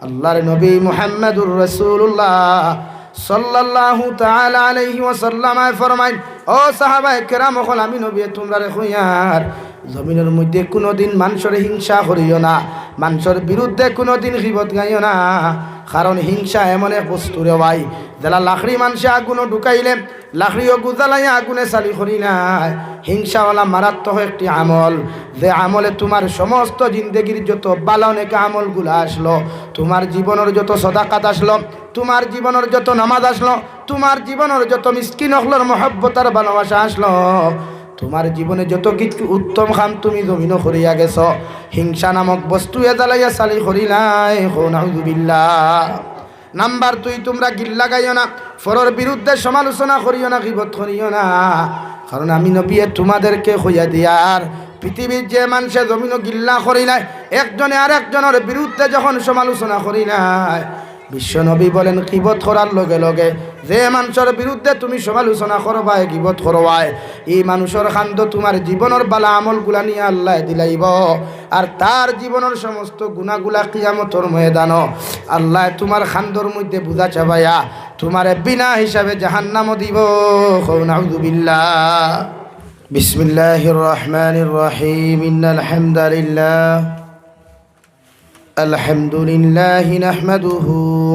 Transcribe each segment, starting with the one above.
আল্লাহর নবী মুহাম্মদুর রাসূলুল্লাহ সাল্লাল্লাহু তাআলা আলাইহি ওয়াসাল্লাম ফরমাইন, ও সাহাবায়ে কেরাম হল আমি নবী তোমরা কইয়ার জমিনের মধ্যে কোনোদিন মানুষের হিংসা করিও না, মানুষের বিরুদ্ধে কোনোদিন গীবত গাইও না। কারণ হিংসা এমন এক বস্তু রে ভাই, যারা লাকড়ি মানুষে আগুনও ঢুকাইলে লাকড়িও গুজালাইয়া আগুনে চালি করি নাই। হিংসাওয়ালা মারাত্মক একটি আমল, যে আমলে তোমার সমস্ত জিন্দগির যত ভালো নেক আমলগুলো আসলো, তোমার জীবনের যত সদাকাত আসলো, তোমার জীবনের যত নামাজ আসলো, তোমার জীবনের যত মিসকিন হলর মহব্বত আর ভালোবাসা আসলো, তোমার জীবনে যত কিছু উত্তম কাম তুমি জমিনও করিয়া গেছ, হিংসা নামক বস্তু জ্বালাইয়া চালি করিলাই। নাউযুবিল্লাহ। নাম্বার 2, তোমরা গিল্লা গাইও না, ফরর বিরুদ্ধে সমালোচনা করিও না, গীবত করিও না। কারণ আমি নবী তোমাদেরকে কইয়া দিয়ার পৃথিবীর যে মানুষে জমিনও গিল্লা করি নাই, একজনে আর একজনের বিরুদ্ধে যখন সমালোচনা করি নাই, বিশ্ব নবী বলেন গীবত করার লগে লগে যে মানুষের বিরুদ্ধে তুমি সমালোচনা করবাই, গীবত করবাই, এই মানুষের খান্দ তোমার জীবনের বালা আমলগুলা নিয়ে আল্লাহ দিলাইব, আর তার জীবনের সমস্ত গুণাগুলা কিয়ামতের ময়দান আল্লাহ তোমার খান্দর মধ্যে বুঝা চাবাইয়া তোমার বিনা হিসাবে জাহান্নামও দিব। নাউযুবিল্লাহ। বিসমিল্লাহির রহমানির রহিম। ইন্নাল হামদালিল্লাহ الحمد لله نحمده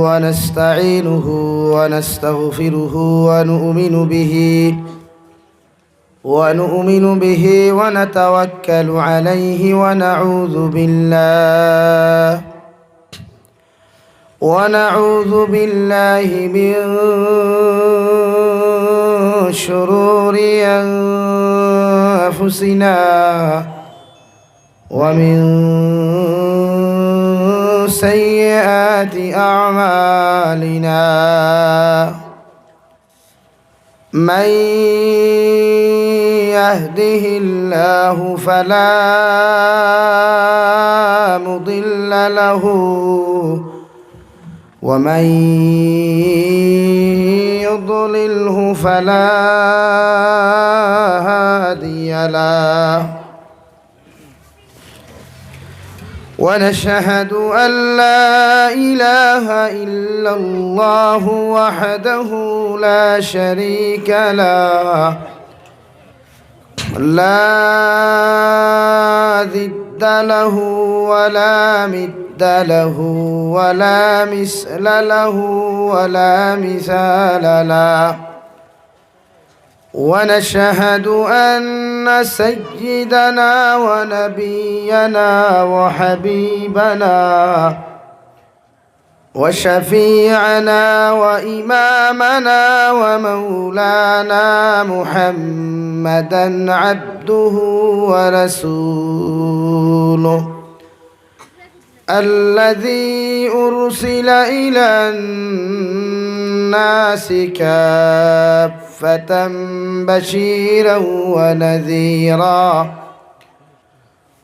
ونستعينه ونستغفره ونؤمن به ونتوكل عليه ونعوذ بالله من شرور أنفسنا ومن سيئات أعمالنا، من يهده الله فلا مضل له ومن يضلله فلا هادي له، ونشهد أن لا إله إلا الله وحده لا شريك له، لا ضد له ولا مد له ولا مثل له ولا مثال له، ونشهد أن سيدنا ونبينا وحبيبنا وشفيعنا وإمامنا ومولانا محمدا عبده ورسوله الذي أرسل إلى الناس كافة بشيرا ونذيرا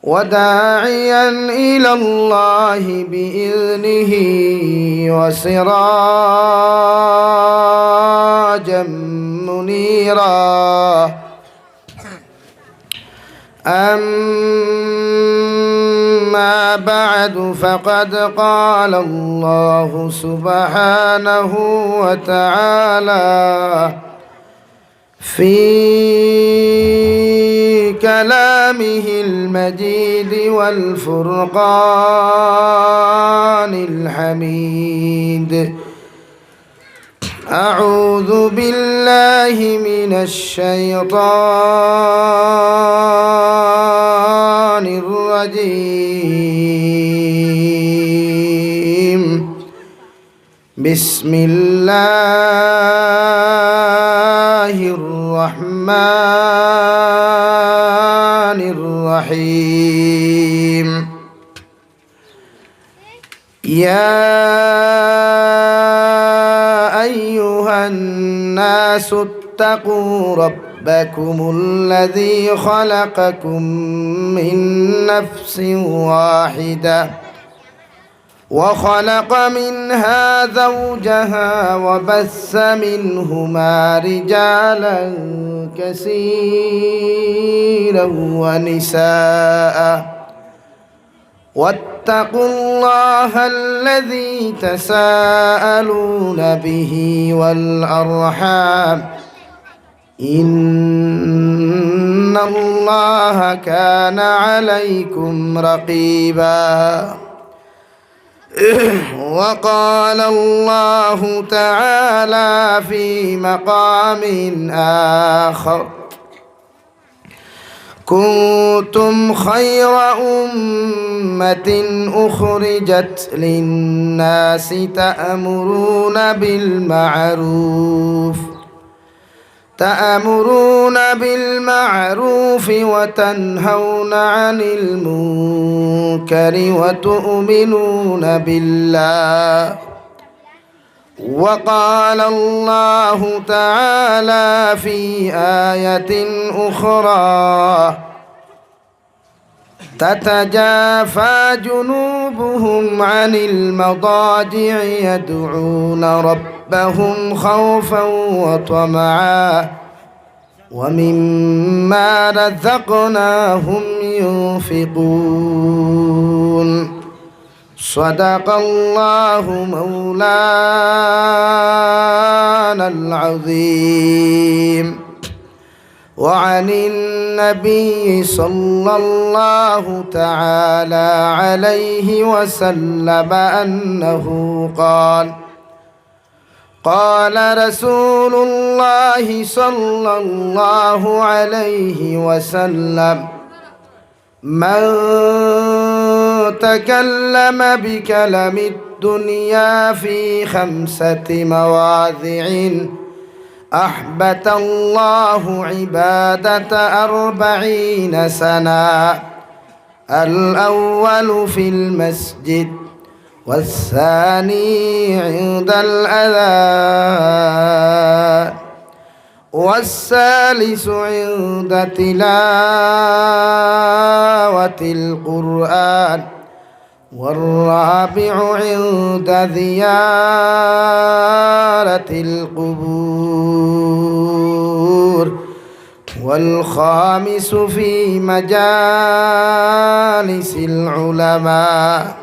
وداعيا إلى الله بإذنه وسراجا منيرا. أما بعد، فقد قال الله سبحانه وتعالى في كلامه المجيد والفرقان الحميد: أعوذ بالله من الشيطان الرجيم. بسم الله الرحمن الرحيم. يا أيها الناس اتقوا ربكم الذي خلقكم من نفس واحدة وخلق منها زوجها وبث منهما رجالا كثيرا ونساء، واتقوا الله الذي تساءلون به والأرحام إن الله كان عليكم رقيبا وقال الله تعالى في مقام آخر كنتم خير أمة أخرجت للناس تأمرون بالمعروف وتنهون عن المنكر وتؤمنون بالله وقال الله تعالى في آية أخرى تتجافى جنوبهم عن المضاجع يدعون ربهم خوفا وطمعا ومما رزقناهم ينفقون صدق الله مولانا العظيم وعن النبي صلى الله تعالى عليه وسلم أنه قال رسول الله صلى الله عليه وسلم من تكلم بكلم الدنيا في 5 مواضع أحبط الله عبادة 40 سنة الأول في المسجد والثاني عند الأذان والثالث عند تلاوة القرآن والرابع عند زيارة القبور والخامس في مجالس العلماء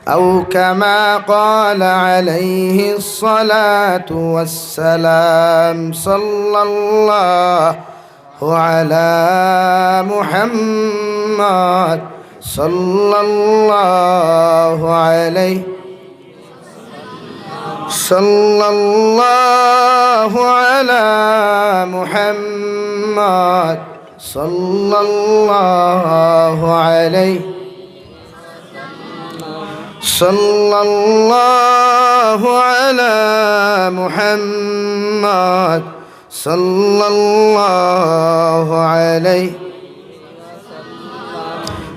أو كما قال عليه الصلاة والسلام صلى الله على محمد صلى الله عليه صلى الله على محمد صلى الله عليه صلى الله على محمد صلى الله عليه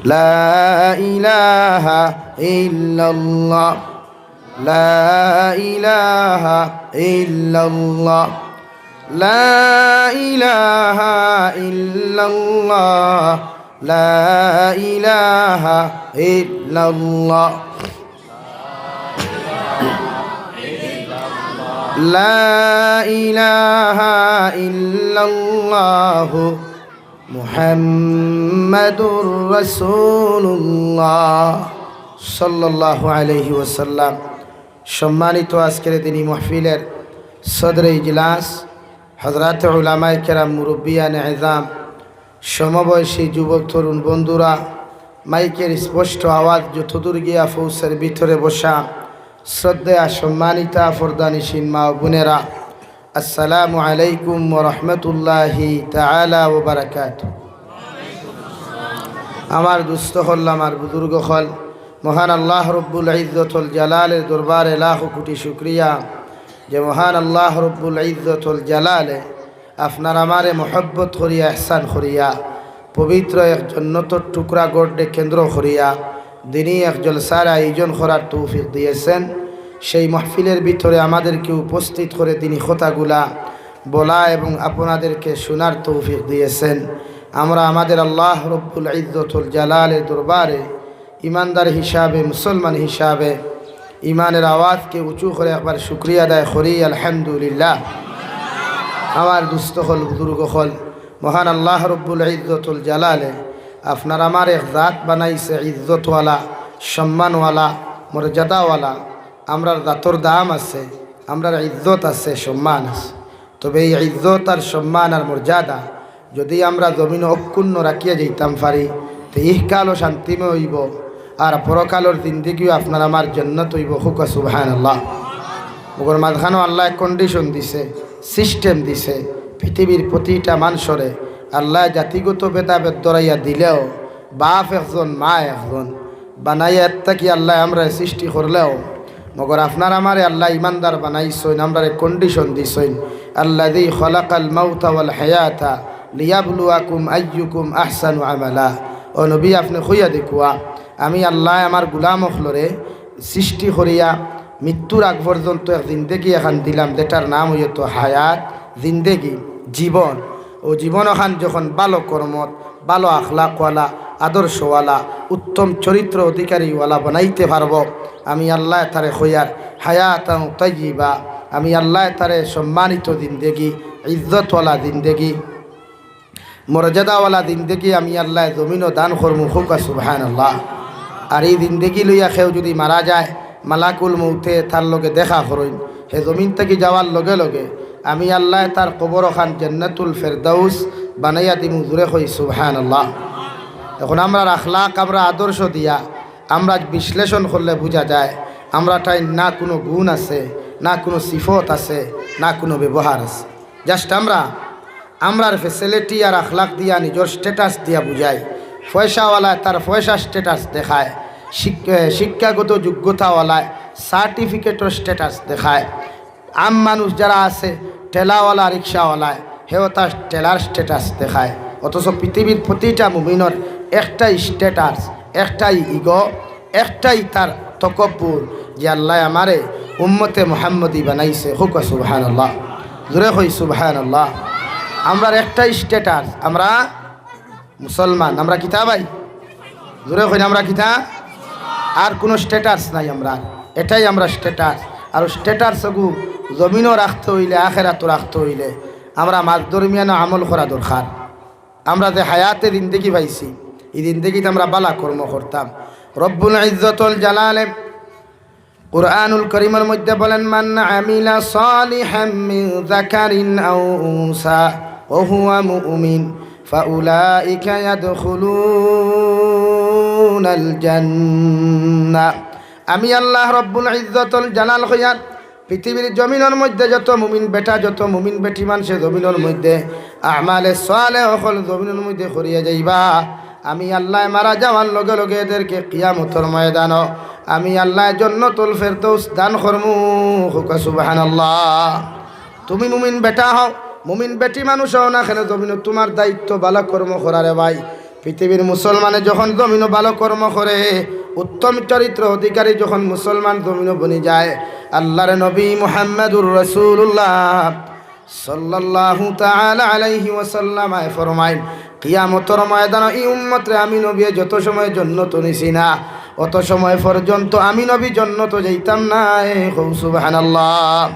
لا إله إلا الله لا إله إلا الله لا إله إلا الله لا إله إلا الله لا إله إلا الله মুহাম্মাদুর রাসূলুল্লাহ সাল্লাল্লাহু আলাইহি ওয়াসাল্লাম। সম্মানিত আজকের দিনী মাহফিলের সদরে ইজলাস, হযরত উলামায়ে কেরাম, মুরব্বিয়ানে ইজাম, সমবয়সী যুবক তরুণ বন্ধুরা, মাইকের স্পষ্ট আওয়াজ যতদূর গিয়া পৌঁছার ভিতরে বসা শ্রদ্ধেয়া সম্মানিতা পর্দানিশীন মা ও বোনেরা, আসসালামু আলাইকুম ওয়া রাহমাতুল্লাহি তাআলা ওয়া বারাকাতুহু। আমার দুস্থ হল, আমার বুজুর্গ হল, মহান আল্লাহ রব্বুল ইজ্জতুল জালালের দরবারে লাখ কোটি শুকরিয়া যে মহান আল্লাহ রব্বুল ইজ্জতুল জালালে আপনার আমারে মহব্বত করিয়া, ইহসান করিয়া, পবিত্র এক জন্নতর টুকরা গড়ে কেন্দ্র করিয়া দিনই এক জলসার আয়োজন করার তৌফিক দিয়েছেন। সেই মাহফিলের ভিতরে আমাদেরকে উপস্থিত করে তিনি কথাগুলা বলা এবং আপনাদেরকে শোনার তৌফিক দিয়েছেন। আমরা আমাদের আল্লাহ রব্বুল ইজ্জতুল জালালের দরবারে ইমানদার হিসাবে, মুসলমান হিসাবে ইমানের আওয়াজকে উঁচু করে একবার শুকরিয়া আদায় করি, আলহামদুলিল্লাহ। আমার দুস্থ হল, বুজুর্গ হল, মহান আল্লাহ রব্বুল ইজ্জতুল জালালে আপনার আমার এক জাত বানাইছে ইজ্জতওয়ালা, সম্মানওয়ালা, মর্যাদাওয়ালা। আমরার জাতর দাম আছে, আমরার ইজ্জত আছে, সম্মান আছে। তবে এই ইজ্জত আর সম্মান আর মর্যাদা যদি আমরা জমিন অক্ষুণ্ণ রাখিয়া যাইতাম পারি, তো ইহকালও শান্তিময় হইব আর পরকালর জিন্দিগিও আপনার আমার জান্নাত হইব। হুকা সুবহানাল্লাহ। ওগর মাঝখানেও আল্লাহ কন্ডিশন দিছে, সিস্টেম দিছে। পৃথিবীর প্রতিটা মানুষরে আল্লাহ জাতিগত ভেদাভেদ দরাইয়া দিলেও, বাপ একজন মা একজন বানাইয়া কি আল্লাহ আমরা সৃষ্টি করলেও, মগর আপনার আমারে আল্লাহ ইমানদার বানাইছেন, আমরা কন্ডিশন দিছেন। আল্লাযী খালাকাল মাউতা ওয়াল হায়াতা লিয়াবলুয়াকুম আইয়ুকুম আহসানু আমালা। ও নবী, আপনি কইয়া দেখুয়া, আমি আল্লাহ আমার গুলাম হলরে সৃষ্টি করিয়া মৃত্যুর আগ পর্যন্ত এক জিন্দেগি এখান দিলাম, যেটার নাম হইতো হায়াত, জিন্দেগি, জীবন। ও জীবন এখান যখন ভালো কর্মত, ভালো আখলাকওয়ালা, আদর্শওয়ালা, উত্তম চরিত্র অধিকারীওয়ালা বানাইতে পারব, আমি আল্লাহ তারে খয়ার হায়াতান তাইয়্যিবা, আমি আল্লাহ তারে সম্মানিত জিন্দেগি, ইজ্জতওয়ালা জিন্দেগি, মর্যাদাওয়ালা জিন্দেগি আমি আল্লাহ জমিনও দান করমু। হুকা সুবহানাল্লাহ। আর এই জিন্দেগি লইয়া কেউ যদি মারা যায়, মালাকুল মৌতে তার লগে দেখা করইন, হে জমিন থেকে যাওয়ার লগে লগে আমি আল্লাহ তার কবর খান জান্নাতুল ফেরদাউস বানাইয়া দিমু। জুড়ে কই সুবহানাল্লাহ। এখন আমরা আখলাক, আমরা আদর্শ দিয়া আমরা বিশ্লেষণ করলে বোঝা যায় আমরা তাই না কোনো গুণ আছে, না কোনো সিফত আছে, না কোনো ব্যবহার আছে। জাস্ট আমরার ফেসিলিটি আর আখলাক দিয়া নিজের স্ট্যাটাস দিয়া বুঝাই। পয়সাওয়ালায় তার পয়সা স্ট্যাটাস দেখায়, শিক্ষাগত যোগ্যতাওয়ালায় সার্টিফিকেটর স্ট্যাটাস দেখায়। আম মানুষ যারা আছে, ঠেলাওয়ালা, রিক্সাওয়ালায়, হেও তার ঠেলার স্ট্যাটাস দেখায়। অথচ পৃথিবীর প্রতিটা মুমিনের একটাই স্ট্যাটাস, একটাই ইগো, একটাই তার তকব্বুর, যে আল্লাহ আমারে উম্মতে মুহাম্মদি বানাইছে। হুকা সুবহানাল্লাহ। জোরে কই সুবহানাল্লাহ। আমরার একটাই স্ট্যাটাস, আমরা মুসলমান। আমরা কিতা ভাই? জোরে কই আমরা কিতা? আর কোনো স্ট্যাটাস নাই আমরা, এটাই আমরা স্ট্যাটাস। আর স্ট্যাটাস সগু জমিনও রাখতে হইলে, আখেরাতও রাখতে হইলে আমরা মাঝ দরমিয়ানো আমল করা দরকার। আমরা যে হায়াতে জিন্দেগি পাইছি, এই জিন্দেগিতে আমরা বালা কর্ম করতাম। রব্বুল ইজ্জতুল জালালে কুরআনুল কারীমের মধ্যে বলেন, মান আমিলা সালিহাম মিন যাকারিন আও উনসা ওয়া হুয়া মুমিন ফাউলাইকা ইয়াদখুলুনাল জান্নাহ। আমি আল্লাহ রব্বুল ইজ্জতুল জালাল হইয়ার পৃথিবীর জমিনের মধ্যে যত মুমিন বেটা, যত মুমিন বেটি মানুষে জমিনের মধ্যে আমালে সালেহ হল জমিনের মধ্যে করিয়া যাইবা, আমি আল্লাহ মারা যাওয়ার লগে লগে এদেরকে কিয়ামতের ময়দান আমি আল্লাহ জান্নাতুল ফেরদৌস দান করমু। হুকা সুবহানাল্লাহ। তুমি মুমিন বেটা হও, মুমিন বেটি মানুষ হও না কেন, জমিনে তোমার দায়িত্ব ভালো কর্ম করারে ভাই। পৃথিবীর মুসলমানে যখন জমিনও ভালো কর্ম করে, উত্তম চরিত্র অধিকারী যখন মুসলমান জমিনও বনি যায়, আল্লাহর নবী মুহাম্মদুর রাসূলুল্লাহ সাল্লাল্লাহু তাআলা আলাইহি ওয়াসাল্লাম ফরমায়, কিয়ামতের ময়দানে এই উম্মতরে আমি নবী যত সময় জান্নাত নিছি না, অত সময় পর্যন্ত আমি নবী জান্নাত যাইতাম না। সুবহানাল্লাহ।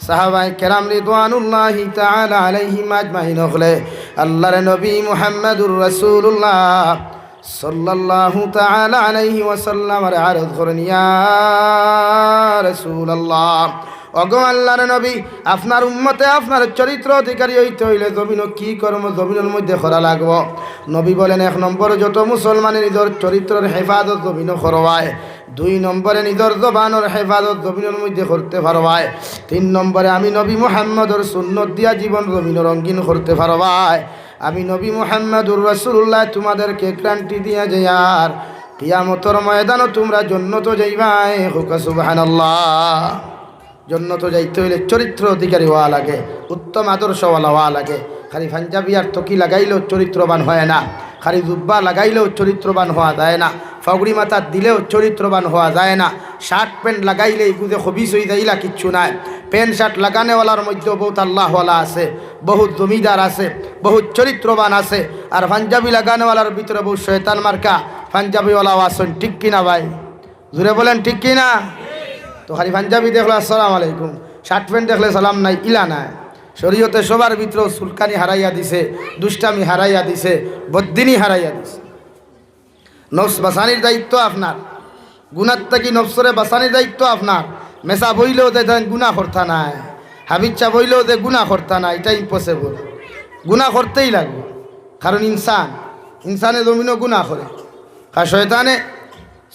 সাহাবায়ে কেরাম রিদওয়ানুল্লাহি তাআলা আলাইহিম আজমাইন হলে আল্লাহর নবী মুহাম্মদুর রাসূলুল্লাহ সাল্লাল্লাহু তাআলা আলাইহি ওয়াসাল্লাম আরজ করেন, ইয়া রাসূলুল্লাহ, ওগো আল্লাহর নবী, আপনার উম্মতে আপনার চরিত্র অধিকারী হইতে হইলে জমিন কি কর্ম জমিনের মধ্যে করা লাগব? নবী বলেন, 1 নম্বরে যত মুসলমানের নিজের চরিত্রের হেফাজত জমিন করবায়, 2 নম্বরে নিজের জবানের হেফাজত জমিনের মধ্যে করতে পারবায়, 3 নম্বরে আমি নবী মুহাম্মদর সুন্নত দিয়া জীবন জমিন রঙিন করতে পারবায়। আমি নবী মুহাম্মদুর রাসূলুল্লাহ তোমাদেরকে গ্যারান্টি দিয়া যাইয়ার কিয়ামতের ময়দানে তোমরা জান্নাতে যাইবাই। হুকা সুবহানাল্লাহ। জান্নাত যাইতে হইলে চরিত্র অধিকারী হওয়া লাগে, উত্তম আদর্শওয়ালা হওয়া লাগে। খালি পাঞ্জাবি আর টকি লাগাইলেও চরিত্রবান হয় না, খালি জুব্বা লাগাইলেও চরিত্রবান হওয়া যায় না, ফাগড়ি মাথা দিলেও চরিত্রবান হওয়া যায় না, শার্ট প্যান্ট লাগাইলে এগুলো হবিস হয়ে যাইলা কিচ্ছু নাই। প্যান্ট শার্ট লাগানেওয়ালার মধ্যেও বহুত আল্লাহওয়ালা আছে, বহুত জমিদার আছে, বহুত চরিত্রবান আছে। আর পাঞ্জাবি লাগানেওয়ালার ভিতরে বহু শয়তান মার্কা পাঞ্জাবিওয়ালাও আছেন। ঠিক কিনা ভাই? জুড়ে বলেন ঠিক কিনা? তো খালি পাঞ্জাবি দেখলে আসসালামু আলাইকুম, শার্ট প্যান্ট দেখলে সালাম নাই, ইলা নাই। শরীয়তে সবার ভিতরেও সুলকানি হারাইয়া দিছে, দুষ্টামি হারাইয়া দিছে, বদ্দিনী হারাইয়া দিছে। নফস বাঁচানির দায়িত্ব আপনার, গুনার থেকে নফসরে বাঁচানির দায়িত্ব আপনার। মেসা বইলেও যে গুনাহ করতা নাই, হাবিচ্ছা বইলেও যে গুনাহ করতা নাই, এটা ইম্পসিবল। গুনাহ করতেই লাগবে, কারণ ইনসানে জমিনও গুনাহ করে। আর শয়তানে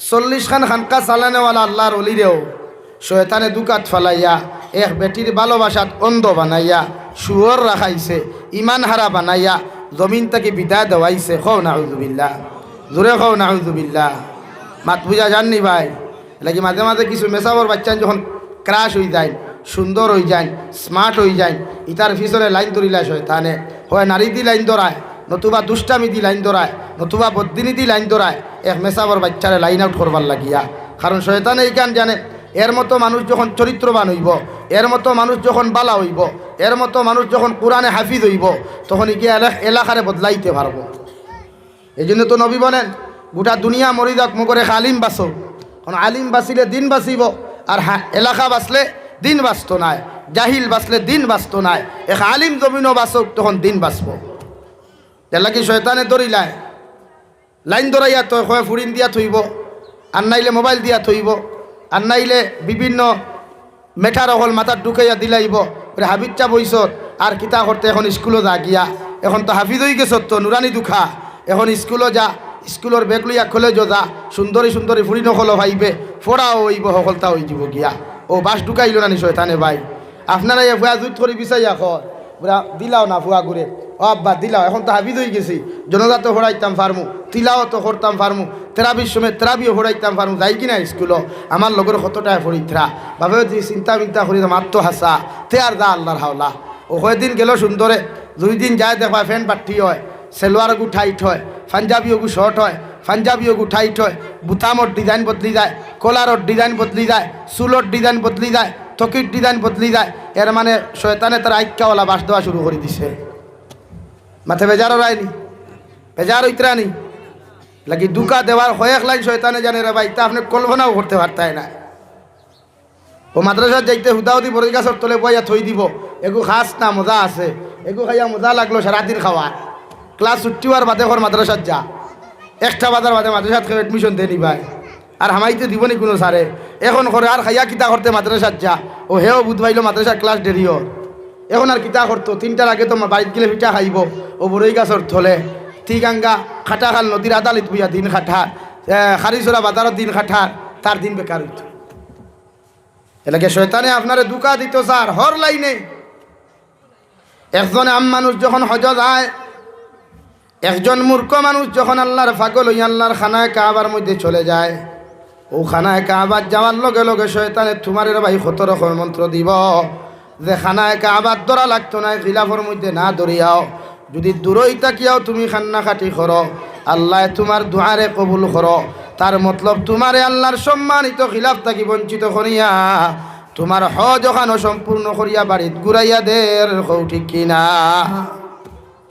40 খান খানকা চালানেওয়ালা আল্লাহর অলিরেও শয়তানে দুকাত ফালাইয়া এক বেটির ভালোবাসাত অন্ধ বানাইয়া শুয়োর রাখাইছে, ইমান হারা বানাইয়া জমিন থেকে বিদায় দেওয়াইছে। খৌ নাউযুবিল্লাহ, জোরে খৌ নাউযুবিল্লাহ। মাত বুঝা জাননি ভাই? লাগি মাঝে মাঝে কিছু মেসাবর বাচ্চা যখন ক্রাশ হয়ে যায়, সুন্দর হয়ে যায়, স্মার্ট হয়ে যায়, ইতার পিছনে লাইন ধরিলায় শয়তানে। হয় নারী দি লাইন ধরায়, নতুবা দুষ্টামি দি লাইন ধরায়, নতুবা বদ্দিনী দি লাইন ধরায় এক মেসাবর বাচ্চারে লাইন আউট করবার লাগিয়া। কারণ শয়তানে এই গান জানে এর মতো মানুষ যখন চরিত্রবান হইব, এর মতো মানুষ যখন বালা হইব, এর মতো মানুষ যখন কোরআনে হাফিজ হইব, তখন গিয়ে এলাকারে বদলাইতে পারব। এই জন্য তো নবী বলেন, গোটা দুনিয়া মরি যাক মগরে আলিম বাঁচো। কারণ আলিম বাঁচিলে দিন বাঁচিব, আর এলাকা বাঁচলে দিন বাঁচত নাই, জাহিল বাঁচলে দিন বাঁচত নাই। এক আলিম জমিনও বাঁচক, তখন দিন বাঁচব। এলা কি শয়তানে ধরিলায় লাইন ধরাইয়া তো হয় ফুরিন দিয়া থইব, আর নাইলে মোবাইল দিয়া থইব, আর নাইলে বিভিন্ন মেঠার হল মাথার ঢুকাইয়া দিলাইব। হাবিচ্চা বইছত আর কিতা করতে এখন স্কুলও যা গিয়া, এখন তো হাফিজ হয়ে গেছ তো নুরানি দুখা, এখন স্কুলও যা, স্কুলের বেগ লইয়া কলেজও যা, সুন্দরী সুন্দরী ফুরি নকলও ভাইবে, ফোড়াও হইব, সকলতা হয়ে যাব গিয়া। ও বাস ঢুকাইল না নি শয়তানে ভাই? আপনারা এ ফুয়া জুত করে বিচাইয়া খর দিলাও না ফুয়া ঘুরে, ও আব্বা দিলাও, এখন তো হাফিজ হয়ে গেছি, জনজাত হরাইতাম ফার্মু, তিলাও তো করতাম ফার্মু, তেরাবির সময় তেরাবিও হরাইতাম ফার্মু, যাই কিনা স্কুল আমার লগের কতটায় ফরিত্রা ভাবে যে চিন্তা মিন্তা করি মাত্র হাসা তে আর যা আল্লাহর হাওলা। ও কয়দিন গেল সুন্দরে, 2 দিন যায় দেখবা ফ্যান পাঠ্টি হয়, সেলোয়ার গু টাইট হয়, পাঞ্জাবিও গু শর্ট হয়, পাঞ্জাবিও গু টাইট হয়, বুতামর ডিজাইন বদলি যায়, কলারর ডিজাইন বদলি যায়, চুলর ডিজাইন বদলি যায়, তকির ডিজাইন বদলি যায়। এর মানে শয়তানে তার আইক্যাওয়ালা বাস দেওয়া শুরু করে দিছে। মাথে বেজারও রায়নি, বেজার হইতরানি লাগি দুকা দেওয়ার কয়েক লাইন শয়তানে জানে রে ভাই, তা আপনি কল্পনাও করতে পারতাই না। ও মাদ্রাসার যাইতে হুদাহুদি বড় গাছর তলে বইয়া থই দিব, এগু খাস না মজা আছে, এগু খাইয়া মজা লাগলো সারাদিন খাওয়া। ক্লাস ছুটিওয়ার বাদে ঘর মাদ্রাসাত যা, 1টা বাজার বাদে মাদ্রাসাত খেয়ে এডমিশন দিয়ে নিবাই, আর হামাইতে দিবনি কোনো সারে। এখন করে আর খাইয়া কিতা করতে মাদ্রাসাত যা, ও হেও বুধবাইল মাদ্রাসার ক্লাস দেরিও, এখন আর কিতা করতো 3টার আগে তো বাড়িত গেলে পিঠা খাইব। ও বড়ই গাছর থলে তিগাঙ্গা খাটা খাল নদীর আদালিত বুঝা দিন খাটা, খারিচরা বাজারত দিন খাটা, তার দিন বেকার হইত। এলাকে শয়তানে আপনারে দুকা দিত স্যার হর লাইনে। একজন আম মানুষ যখন হজ যায়, একজন মূর্খ মানুষ যখন আল্লাহর পাগল হইয়া আল্লাহর খানায় কাবার মধ্যে চলে যায়, ও খানায় কাবার যাওয়ার লগে লগে শয়তানে তোমার ভাই কত রকম মন্ত্র দিব যে খানায় কাবার ধরা লাগতো না, খিলাফর মধ্যে না ধরিয়াও, যদি দূরই তাকিয়াও তুমি খান্না খাটি করো, আল্লাহ তোমার দুয়ারে কবুল করো। তার মতলব তোমারে আল্লাহর সম্মানিত খিলাফ থাকি বঞ্চিত করিয়া তোমার হজ ওখানো সম্পূর্ণ করিয়া বাড়িত ঘুরাইয়া দের, কৌ ঠিক কিনা?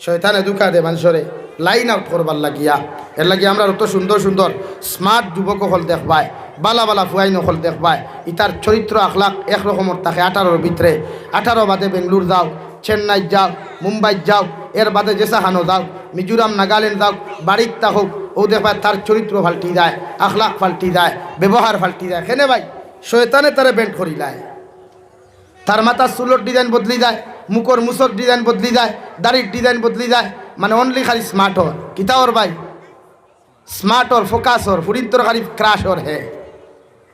শয়তানে দুকা দে মানুষরে লাইন আউট করবার লাগিয়া। এর লাগি আমরা অত সুন্দর সুন্দর স্মার্ট যুবক হল দেখবাই, বালা বালা ফুয়াইন হল দেখবাই, ইতার চরিত্র আখলাক একরকমের থাকে। 18-র ভিতরে 18 বাদে বেঙ্গলোর যাও, চেন্নাই যাও, মুম্বাই যাও, এর বাদে জেসাহানো যাও, মিজোরাম নাগাল্যান্ড যাও, বাড়ির তা হোক, ও দেখবা তার চরিত্র ফাল্টি যায়, আখলাক ফাল্টি যায়, ব্যবহার ফাল্টি যায়। কেনে ভাই? শয়তানে তারে বেন্ট করিলায়, তার মাথার চুলোর ডিজাইন বদলি যায়, মুখর মুসর ডিজাইন বদলি যায়, দাড়ির ডিজাইন বদলি যায়, মানে অনলি খালি স্মার্ট হর কিতা ওর ভাই, স্মার্ট হর, ফোকাস হর, ফুরিন্তর খালি ক্রাশ হর হে।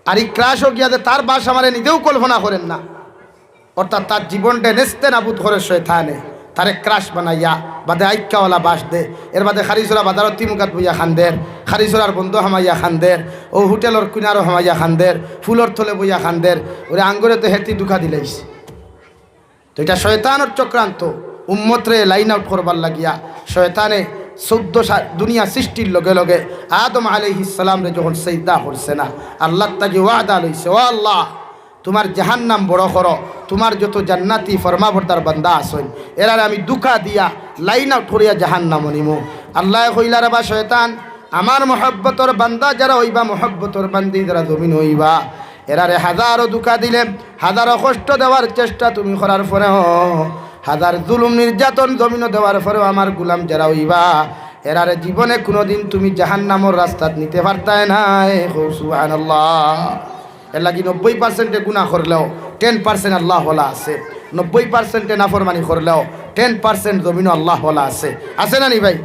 আর এই ক্রাশ হোক গিয়াতে তার বাস আমারে নিজেও কল্পনা করেন না, অর্থাৎ তার জীবনটা নেস্তে নাবুদ করে শয়তানে তারে ক্রাশ বানাইয়া বাদে আইক্যাওয়ালা বাস দে। এর বাদে খারিচরা বাজারত তিমুকাত বইয়া খান্দের, খারিচরার বন্ধু হামাইয়া খান্দের, ও হোটেলর কিনারও হামাইয়া খান্দের, ফুলর থলে বইয়া খান্দের, ওরে আঙ্গুরে তো হেতি দুঃখা দিলেইস। তো এটা শয়তানের চক্রান্ত। উম্মতরে লাইন আউট করবার লাগিয়া শয়তানে 14 দুনিয়া সৃষ্টির লগে লগে আদম আলাইহিস সালাম রে যখন সিজদা করছে না, আল্লাহ তাকে ওয়াদা লইছে, ও আল্লাহ তোমার জাহান্নাম বড় করো, তোমার যত জান্নাতি ফরমাবরদার বান্দা আসেন এরারে আমি দুঃখা দিয়া লাইন আউট করিয়া জাহান্নাম নিমু। আল্লাহ কইলা রে বা শয়তান, আমার মহব্বতর বান্দা যারা হইবা, মহব্বতর বান্দি যারা জমিন হইবা, এরারে হাজারো দুঃখা দিলে, হাজারো কষ্ট দেওয়ার চেষ্টা তুমি করার পরেও, হাজার জুলুম নির্যাতন জমিন দেওয়ার পরেও আমার গুলাম যারা হইবা, এরারে জীবনে কোনোদিন তুমি জাহান্নামের রাস্তাত নিতে পারতাই না। সুবহানাল্লাহ। এর লাগি 90% গুনাহ করলেও 10% আল্লাহ ওয়ালা আছে। 90% নাফরমানি করলেও 10% জমিন আল্লাহ ওয়ালা আছে। আছে না নি ভাই?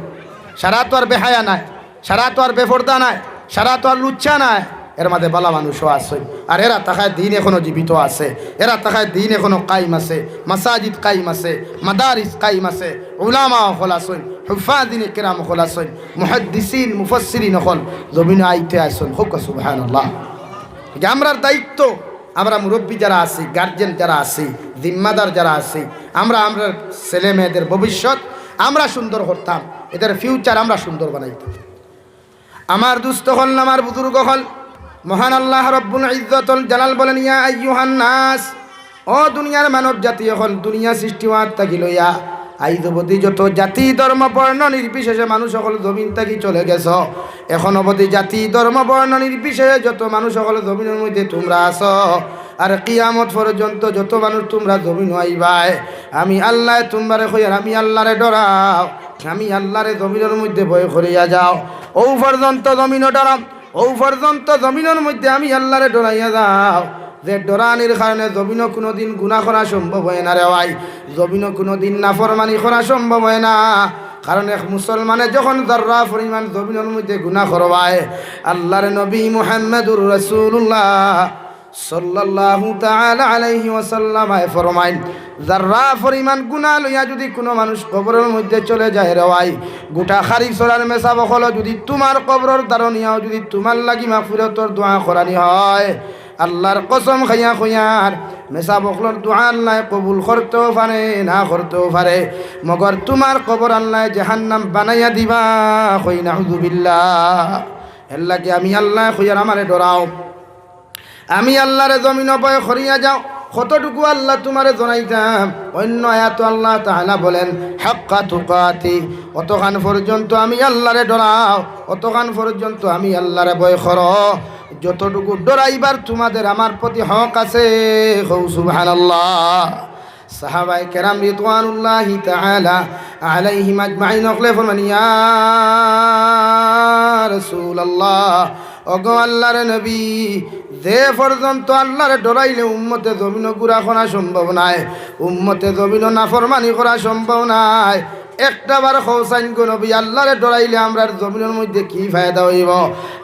সারা তো আর বেহায়া নাই, সারা তো আর বেফরদা নাই, সারা তো আর লুচ্চা নাই। এর মাঝে বালা মানুষও আছে। আর এরা তাকায় দিন এখনো জীবিত আছে, এরা তাকায় দিন এখনো কায়েম আছে, মাসাজিদ কায়েম আছে, মাদারিস কায়েম আছে, উলামা হল আসুন, হুফাদিন কিরাম হল আসুন, মুহাদ্দিসিন মুফাসসিরিন হল জমিনে আইতে আসুন। হোক সুবহানাল্লাহ। আমরার দায়িত্ব, আমরা মুরব্বী যারা আছি, গার্জেন যারা আছি, জিম্মাদার যারা আছি, আমরা ছেলে মেয়েদের ভবিষ্যৎ আমরা সুন্দর করতাম, এদের ফিউচার আমরা সুন্দর বানাইতাম। আমার দুস্থ হল, আমার বুজুর্গ হল, মহান আল্লাহ রব্বুল ইজ্জতুল জালাল বলেন, ইয়া আইয়ুহান নাস, ও দুনিয়ার মানব জাতি হল, দুনিয়া সৃষ্টি হওয়ার থাকি লইয়া আইজ অবধি যত জাতি ধর্ম বর্ণ নির্বিশেষে মানুষ সকল জমিন থাকি চলে গেছ, এখন অবধি জাতি ধর্ম বর্ণ নির্বিশেষে যত মানুষ সকল জমিনের মধ্যে তোমরা আছো, আর কিয়ামত পর্যন্ত যত মানুষ তোমরা জমিন আইবাই, আমি আল্লাহ তোমরা কইয়ার আমি আল্লাহরে ডরাও, আমি আল্লাহরে জমিনের মধ্যে ভয় করিয়া যাও। ও পর্যন্ত জমিনও ডরাম, ও পর্যন্ত জমিনের মধ্যে আমি আল্লাহরে ডরাইয়া যাও, যে ডরানির কারণে জমিনও কোনোদিন গুনাহ করা সম্ভব হয় না রে ভাই, জমিনও কোনোদিন নাফরমানি করা সম্ভব হয় না। কারণ এক মুসলমানে যখন যারা পরিমাণ জমিনের মধ্যে গুনাহ করবায়, আল্লাহর নবী মুহাম্মদুর রাসূলুল্লাহ সাল্লাল্লাহু তাআলা আলাইহি ওয়াসাল্লাম ফরমাইন, যারা পরিমাণ গুনাহ লইয়া যদি কোনো মানুষ কবরের মধ্যে চলে যায় রে ভাই, গোটা খারি চলার মেসা বখল যদি তোমার কবরের দারণিয়াও যদি তোমার লাগি মাগফিরাতর দোয়া করানি হয়, আল্লাহর কসম খাইয়া খুঁয়ার মেসা বখলর দোয়া আল্লাহ কবুল করতেও পারে, না করতেও পারে, মগর তোমার কবর আল্লাহ জাহান্নাম বানাইয়া দিবা। কই নাউযুবিল্লাহ। এর লাগে আমি আল্লাহ খুঁয়ার আমারে ডরাও, আমি আল্লাহরে জমিন ভয় করিয়া যাও। কতটুকু আল্লাহ তোমারে জানাইতাম, অন্য আয়াত আল্লাহ তাআলা বলেন হাক্কা তুকাতি, অতখান পর্যন্ত আমি আল্লাহরে ডরাও, অতখান পর্যন্ত আমি আল্লাহরে ভয় করো যতটুকু ডরাইবার তোমাদের আমার প্রতি হক আছে। সুবহানাল্লাহ। সাহাবায়ে কেরাম রিদওয়ানুল্লাহি তাআলা আলাইহিম আজমাইন ফরমান, ইয়া রাসূলুল্লাহ, ওগো আল্লাহর নবী, যে পর্যন্ত আল্লাহরে ডরাইলে উম্মতে জমিন গুড়া করা সম্ভব নাই, উম্মতে জমিন নাফরমানি করা সম্ভব নাই। একটা বার খৌসাইন গো নবী, আল্লাহরে ডরাইলে আমরার জমিনের মধ্যে কি ফায়দা হইব?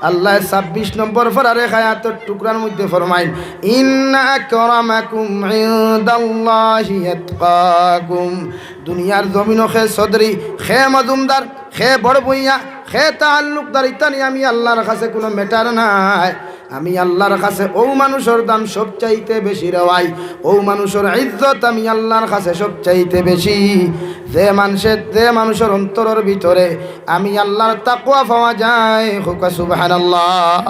আল্লাহ 26 নম্বর ফরারে আয়াতের টুকরার মধ্যে ফরমাইন, ইন্না আকরামাকুম ইনদাল্লাহি আতকাকুম। দুনিয়ার জমিন খে সদরি, খে মজুমদার, খে বড় বইয়া, খে তাআল্লুকদার, ইতানি আমি আল্লাহর কাছে কোনো ম্যাটার নাই। আমি আল্লাহর কাছে ও মানুষের দাম সবচাইতে বেশি রেওয়াই, ও মানুষের ইজ্জত আমি আল্লাহর কাছে সবচাইতে বেশি, যে মানুষের অন্তরের ভিতরে আমি আল্লাহর তাকওয়া পাওয়া যায়। সুবহানাল্লাহ।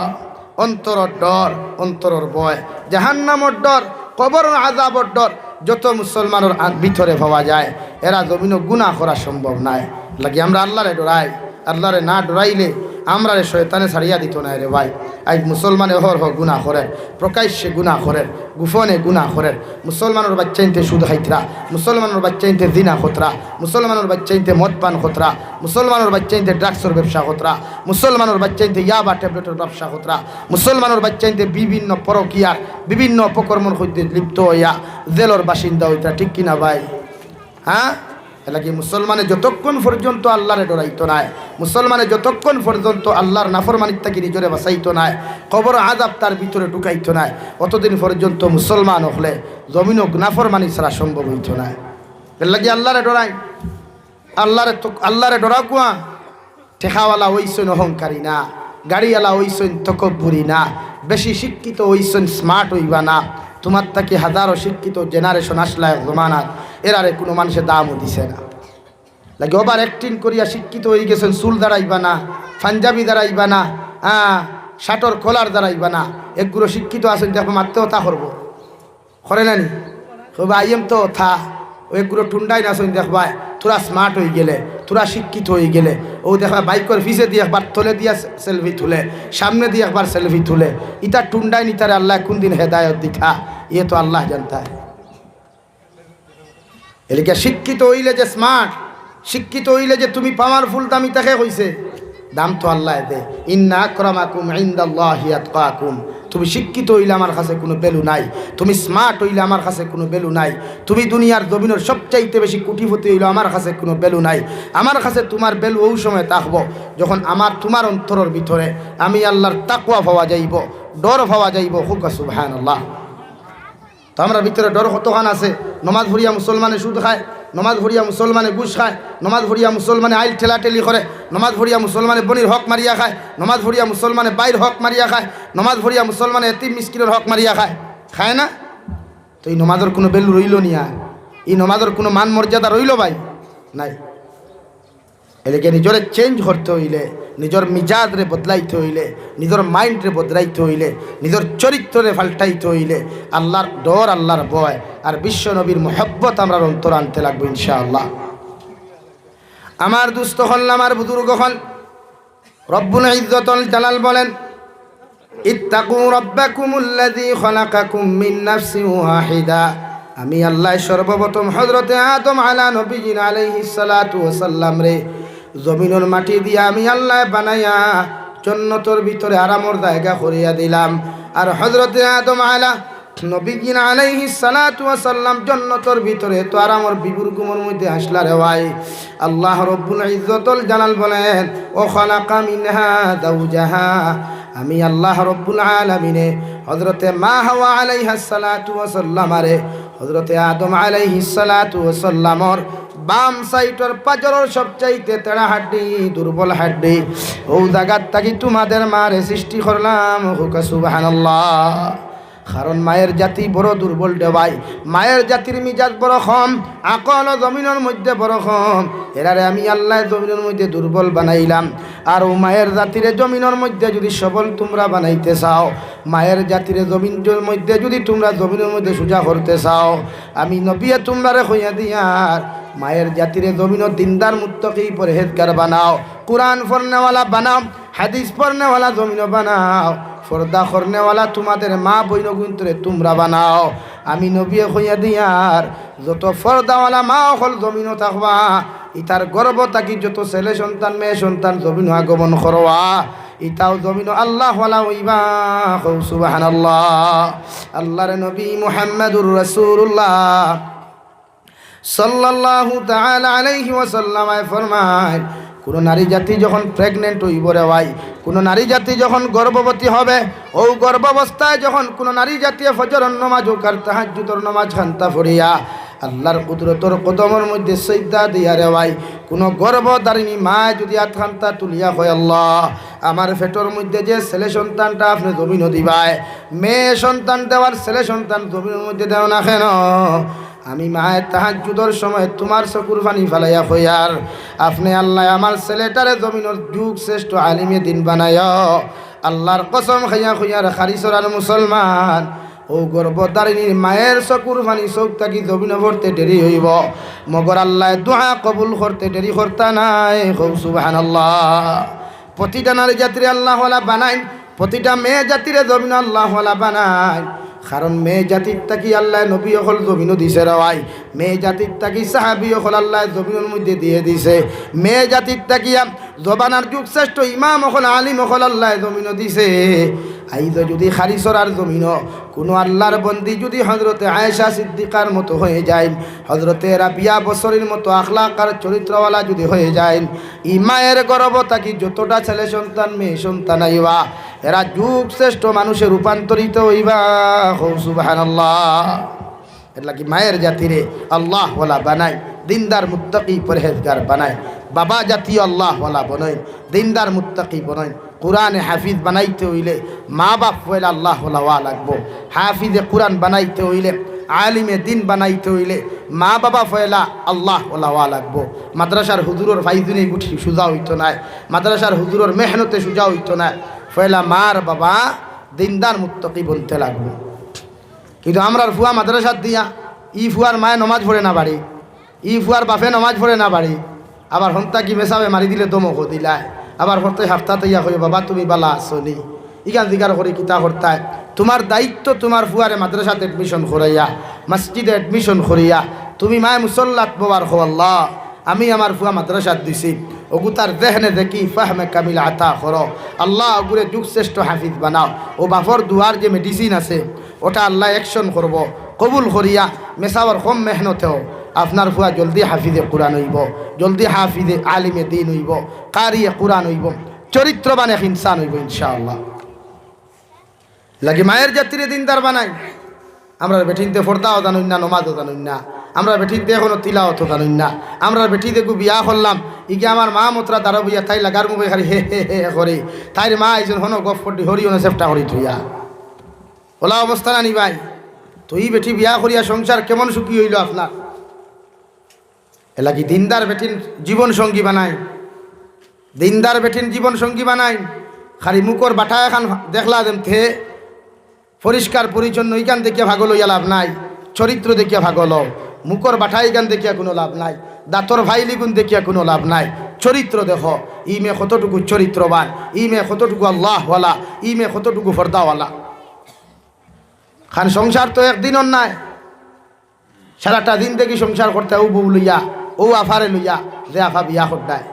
অন্তরের ডর, অন্তরের ভয়, জাহান্নামের ডর, কবরের আযাবের ডর যত মুসলমানের ভিতরে পাওয়া যায়, এরা জমিন গুনাহ করা সম্ভব নাই। লাগি আমরা আল্লাহরে ডরাই, আল্লাহরে না ডরাইলে আমরা শয়তানে ছাড়িয়া দিত না রে ভাই। আজ মুসলমানে হর গুনাহ করেন, প্রকাশ্যে গুনাহ করেন, গোপনে গুনাহ করেন। মুসলমানের বাচ্চা ইনতে সুদ খাইতরা, মুসলমানের বাচ্চা ইনতে জিনা খতরা, মুসলমানের বাচ্চা ইনতে মদ পান খতরা, মুসলমানের বাচ্চা ইনতে ড্রাগসের ব্যবসা খতরা, মুসলমানের বাচ্চা ইনতে ইয়াবা ট্যাবলেটের ব্যবসা খতরা, মুসলমানের বাচ্চা ইনতে বিভিন্ন পরকিয়ার বিভিন্ন অপকর্মের মধ্যে লিপ্ত হইয়া জেলর বাসিন্দা হইতা। ঠিক কিনা ভাই? হ্যাঁ, এলাকি মুসলমানে যতক্ষণ পর্যন্ত আল্লাহরে ডরাইতো নাই, মুসলমানে যতক্ষণ পর্যন্ত আল্লাহর নাফরমানির থেকে নিজরে বাঁচাইতো নাই, কবর আযাব তার ভিতরে ঢুকাইতো নাই, অতদিন পর্যন্ত মুসলমান হলে জমিনও নাফরমানি ছাড়া সম্ভব হইতো না। এর লাগি আল্লাহরে ডরাই, আল্লাহরে ডরা কুয়া। ঠেকাওয়ালা হইছেন অহংকারী না, গাড়িওয়ালা হইছেন তকব্বুরি না, বেশি শিক্ষিত হইছেন স্মার্ট হইবা না। তোমার তাকে হাজারো শিক্ষিত জেনারেশন আসলা জমানাত, এরারে কোনো মানুষের দামও দিছে না। লাগে ওভার অ্যাক্টিং করিয়া শিক্ষিত হয়ে গেছেন, চুল দাঁড়াইবা না, পাঞ্জাবি দাঁড়াইবা না, শাটর খোলার দাঁড়াইবা না। একগুলো শিক্ষিত আছেন দেখো মারতেও তা করবো, করে নানি কবে আইএম তো থা। একগুলো টুন্ডাই না শুন দেখবা তোরা স্মার্ট হয়ে গেলে, তোরা শিক্ষিত হয়ে গেলে, ও দেখবা বাইকের পিছে দিয়ে একবার তলে দিয়া সেলফি তুলে, সামনে দিয়ে একবার সেলফি তুলে। ইটা টুন্ডাই নি তারে আল্লাহ কোন দিন হেদায়ত দিখা, ইয়ে তো আল্লাহ জানতা। এলিকে শিক্ষিত হইলে যে স্মার্ট, শিক্ষিত হইলে যে তুমি পাওয়ারফুল দামি তাকে কইছে, দাম তো আল্লাহ দে। ইন্না আকরামাকুম ইনদাল্লাহি আতকাকুম। তুমি শিক্ষিত হইলে আমার কাছে কোনো ভ্যালু নাই, তুমি স্মার্ট হইলে আমার কাছে কোনো ভ্যালু নাই, তুমি দুনিয়ার জমিনের সবচাইতে বেশি কোটিপতি হইলে আমার কাছে কোনো ভ্যালু নাই। আমার কাছে তোমার ভ্যালু ওই সময় থাকব যখন তোমার অন্তরের ভিতরে আমি আল্লাহর তাকওয়া পাওয়া যাইব, ডর পাওয়া যাইব। হুক সুবহানাল্লাহ। তো আমরা ভিতরে ডর কতখান আছে। নমাজ ভরিয়া মুসলমানে সুদ খায়, নমাজ ভরিয়া মুসলমানে ঘুষ খায়, নমাজ ভরিয়া মুসলমানে আইল ঠেলাঠেলি করে, নমাজ ভরিয়া মুসলমানে বনির হক মারিয়া খায়, নমাজ ভরিয়া মুসলমানে বাইর হক মারিয়া খায়, নমাজ ভরিয়া মুসলমানে এতিম মিসকিনের হক মারিয়া খায়, খায় না? তো এই নমাজের কোনো ভ্যালু রইল নি? আর এই নমাজের কোনো মান মর্যাদা রইল ভাই? নাই। এদিকে নিজরে চেঞ্জ করতে হইলে, নিজের মিজাজরে বদলাইতে হইলে, নিজের মাইন্ডরে বদলাইতে হইলে, নিজের চরিত্রে পাল্টাইতে হইলে আল্লাহর ডর, আল্লাহর ভয় আর বিশ্ব নবীর মোহব্বত আমরা অন্তর আনতে লাগবে ইনশাআল্লাহ। আমার দুস্থ হল, আমার বুজুর্গ হল, রব্বুল ইজ্জতুল জালাল বলেন, ইত্তাকু রাব্বাকুমুল্লাযী খালাকাকুম মিন নাফসিন ওয়াহিদা। আমি আল্লাহ সর্বপ্রথম হযরতে আদম আলা নবীনা আলাইহিস সালাতু ওয়াস সালাম রে জমিনের মাটি দিয়া আমি আল্লাহ বানাইয়া জান্নাতের ভিতরে আরামর জায়গা করিয়া দিলাম। আর হযরতে আদম আলা নবীনা আলাইহিস সালাতু ওয়াস সালাম জান্নাতের ভিতরে তো আরামর বিবুর গুমর মধ্যে আসলা রে ভাই। আল্লাহ রব্বুল ইজ্জতুল জালাল বলেন, ও খালাকা মিনহা যাওজাহা। আমি আল্লাহ রব্বুল আলামিনে হযরতে মা হাওয়া আলাইহিস সালাতু ওয়াস সালাম আরে হযরতে আদম আলাইহিস সালাতু ওয়াস সালামর বাম সাইডের পাজরের সবচাইতে তেড়া হাড্ডি, দুর্বল হাড্ডি, ও জায়গার থাকি তোমাদের মারে সৃষ্টি করলাম। হুকা সুবহানাল্লাহ। কারণ মায়ের জাতি বড় দুর্বল রে ভাই। মায়ের জাতির মিজাজ বড় কম, আকল জমিনের মধ্যে বড় কম। এরারে আমি আল্লাহ জমিনের মধ্যে দুর্বল বানাইলাম। আর ও মায়ের জাতিরে জমিনের মধ্যে যদি সবল তোমরা বানাইতে চাও, মায়ের জাতিরে জমিনের মধ্যে যদি তোমরা জমিনের মধ্যে সোজা করতে চাও, আমি নবিয়ে তোমরা কইয়া দিয়ার মায়ের জাতিরে জমিনের দিনদার মুত্তাকি পরহেজগার বানাও, কোরআন পড়নেওয়ালা বানাও, হাদিস পড়নেওয়ালা জমিন বানাও, পর্দা করনেওয়ালা তোমাদের মা বইন গুন্তরে তোমরা বানাও। আমি নবী কইয়া দিয়ার যত পর্দাওয়ালা মা হল জমিনও থাকবা, ইতার গর্ব থাকি যত ছেলে সন্তান মেয়ে সন্তান জমিন আগমন করবা, ইতাও জমিন আল্লাহ ওয়ালা হইবা। সুবহানাল্লাহ। আল্লাহর নবী মুহাম্মদুর রাসূলুল্লাহ সাল্লাল্লাহু তাআলা আলাইহি ওয়াসাল্লাম ফরমায়, কোন নারী জাতি যখন প্রেগনেন্ট হইব রে ভাই, কোন নারী জাতি যখন গর্ভবতী হবে, ও গর্ভাবস্থায় যখন কোন নারী জাতি ফজরের নামাজ ও তাহাজ্জুদের নামাজ খান্তা পড়িয়া আল্লাহর কুদরতর কদমের মধ্যে সিজদা দিয়া রে ভাই, কোন গর্ভধারিণী মা যদি আতখান্তা তুলিয়া কয়, আল্লাহ আমার পেটের মধ্যে যে ছেলে সন্তানটা আপনি জমিন দিবাই, মেয়ে সন্তান দেওয়ার ছেলে সন্তান জমিনের মধ্যে দেও না কেন? আমি মায়ের তাহাজ্জুদের সময় তোমার চকুর পানি ফেলাইয়া হইয়ার আপনি আল্লাহ আমার ছেলেটারে জমিনের যুগ শ্রেষ্ঠ আলিমে দিন বানায়। আল্লাহর কসম খাইয়া হইয়ার খারিসরার মুসলমান, ও গর্ভধারিণীর মায়ের চকুর পানি চোখ থাকি জমিনে ভরতে দেরি হইব, মগর আল্লাহ দোয়া কবুল করতে দেরি করতা নাই। সুবহানাল্লাহ। প্রতিটা নারী জাতিরে আল্লাহ ওয়ালা বানাই, প্রতিটা মেয়ে জাতিরে জমিন আল্লাহ ওয়ালা বানাই। কারণ মেয়ে জাতির তাকি আল্লাহ নবী হল জমিনও দিছে রাই, মেয়ে জাতির তাকি সাহাবি হল আল্লাহ জমিনের মধ্যে দিয়ে দিছে, মেয়ে জাতির তাকিয়া জবানার যুগ শ্রেষ্ঠ ইমাম হল আলিম হল আল্লাহ জমিনও দিছে। আইজ যদি খারিসরার জমিন কোনো আল্লাহর বন্দি যদি হজরতে আয়েশা সিদ্দিকার মতো হয়ে যায়, হজরতে রাবিয়া বসরির মতো আখলাক আর চরিত্রওয়ালা যদি হয়ে যায়, ই মায়ের গর্ভ তাকি যতটা ছেলে সন্তান মেয়ে সন্তান আইবা, এরা যুগ শ্রেষ্ঠ মানুষে রূপান্তরিত হইবা। সুবহানাল্লাহ। এটা কি মায়ের জাতিরে আল্লাহ ওয়ালা বানায়, দিনদার মুত্তাকি পরহেজগার বানায়। বাবা জাতীয় আল্লাহ ওয়ালা বনায়, দিনদার মুত্তাকি বনায়। কোরআনে হাফিজ বানাইতে হইলে মা বাপ হইলে আল্লাহ ওয়ালা ওয়া লাগবো। হাফিজে কোরআন বানাইতে হইলে, আলিমে দিন বানাইতে হইলে মা বাবা ফয়লা আল্লাহ ওয়ালা ওয়া লাগবো। মাদ্রাসার হুজুরের ফাইজুনে গুঠি সুজা হইতো না, মাদ্রাসার হুজুরের মেহনতে সুজা হইতো না, ফয়লা মার বাবা দিনদার মুত্তাকি বলতে লাগবো। কিন্তু আমরা ফুয়া মাদ্রাসার দিয়া ই ফুয়ার মায়ে নমাজ পড়ে না বাড়ি, ই ফুয়ার বাপে নমাজ পড়ে না বাড়ি, আবার হন্তা কি মেসাবে মারি দিলে দমকো দিলায়, আবার হতে হাফতাতে ইয়া কই বাবা তুমি বালা আসনি, ইগান জিগার করে কিতা করতায়। তোমার দায়িত্ব তোমার ফুয়ারে মাদ্রাসাতে এডমিশন করাইয়া, মসজিদে এডমিশন করিয়া তুমি মায়ে মুসল্লাত বোবার হো আল্লাহ আমি আমার ফুয়া মাদ্রাসাত দিছি ওগু তার দেহনে দেখি ফাহমে কামিল আতা করো আল্লাহ ওগুরে যুগ শ্রেষ্ঠ হাফিজ বানাও ও বাফর দুয়ার যে মেডিসিন আছে ওটা আল্লাহ অ্যাকশন করব কবুল করিয়া মেসাওয়ার কম মেহনতেও আপনার ফুয়া জলদি হাফিজে কোরআন হইব জলদি হাফিজে আলিমে দিন হইব কারিয়ে কোরআন হইব চরিত্রবান এক ইনসান হইব ইনশাআল্লাহ লাগে মায়ের জাতিরে দিনদার বানাই আমরা বেঠিনতে ফোরদাও জানুন না নমাজও জানুন না আমরা বেঠিনতে এখনো তিলাওয়াতও জানুন না আমরা বেঠি দেখু বিয়া করলাম ইগে আমার মা মতরা দাঁড়ো বইয়া তাই লাগার মুখে খালি হে হে হে করে তাইর মা একজন হনো গফ করটি হরিও চেষ্টা করি থইয়া ওলা অবস্থা না নি ভাই তুই বেঠি বিয়া করিয়া সংসার কেমন সুখী হইল আপনার এলাকি দিনদার বেঠিন জীবন সঙ্গী বানাই দিনদার বেঠিন জীবন সঙ্গী বানাই খালি মুখর বাটা এখন দেখলা দেন থে পরিষ্কার পরিচ্ছন্ন এইখান দেখিয়া ভাগল হইয়া লাভ নাই চরিত্র দেখিয়া ভাগল মুখর বাঠা এইখান দেখিয়া কোনো লাভ নাই দাঁতর ভাইলি গুণ দেখিয়া কোনো লাভ নাই চরিত্র দেখো ই মেয়ে কতটুকু চরিত্রবান ই মেয়ে কতটুকু আল্লাহওয়ালা ই মেয়ে কতটুকু ফর্দাওয়ালা খান সংসার তো একদিনও নাই সারাটা দিন দেখি সংসার করতে ও বউ লইয়া ও আফারে লইয়া যে আফা বিয়া করতায়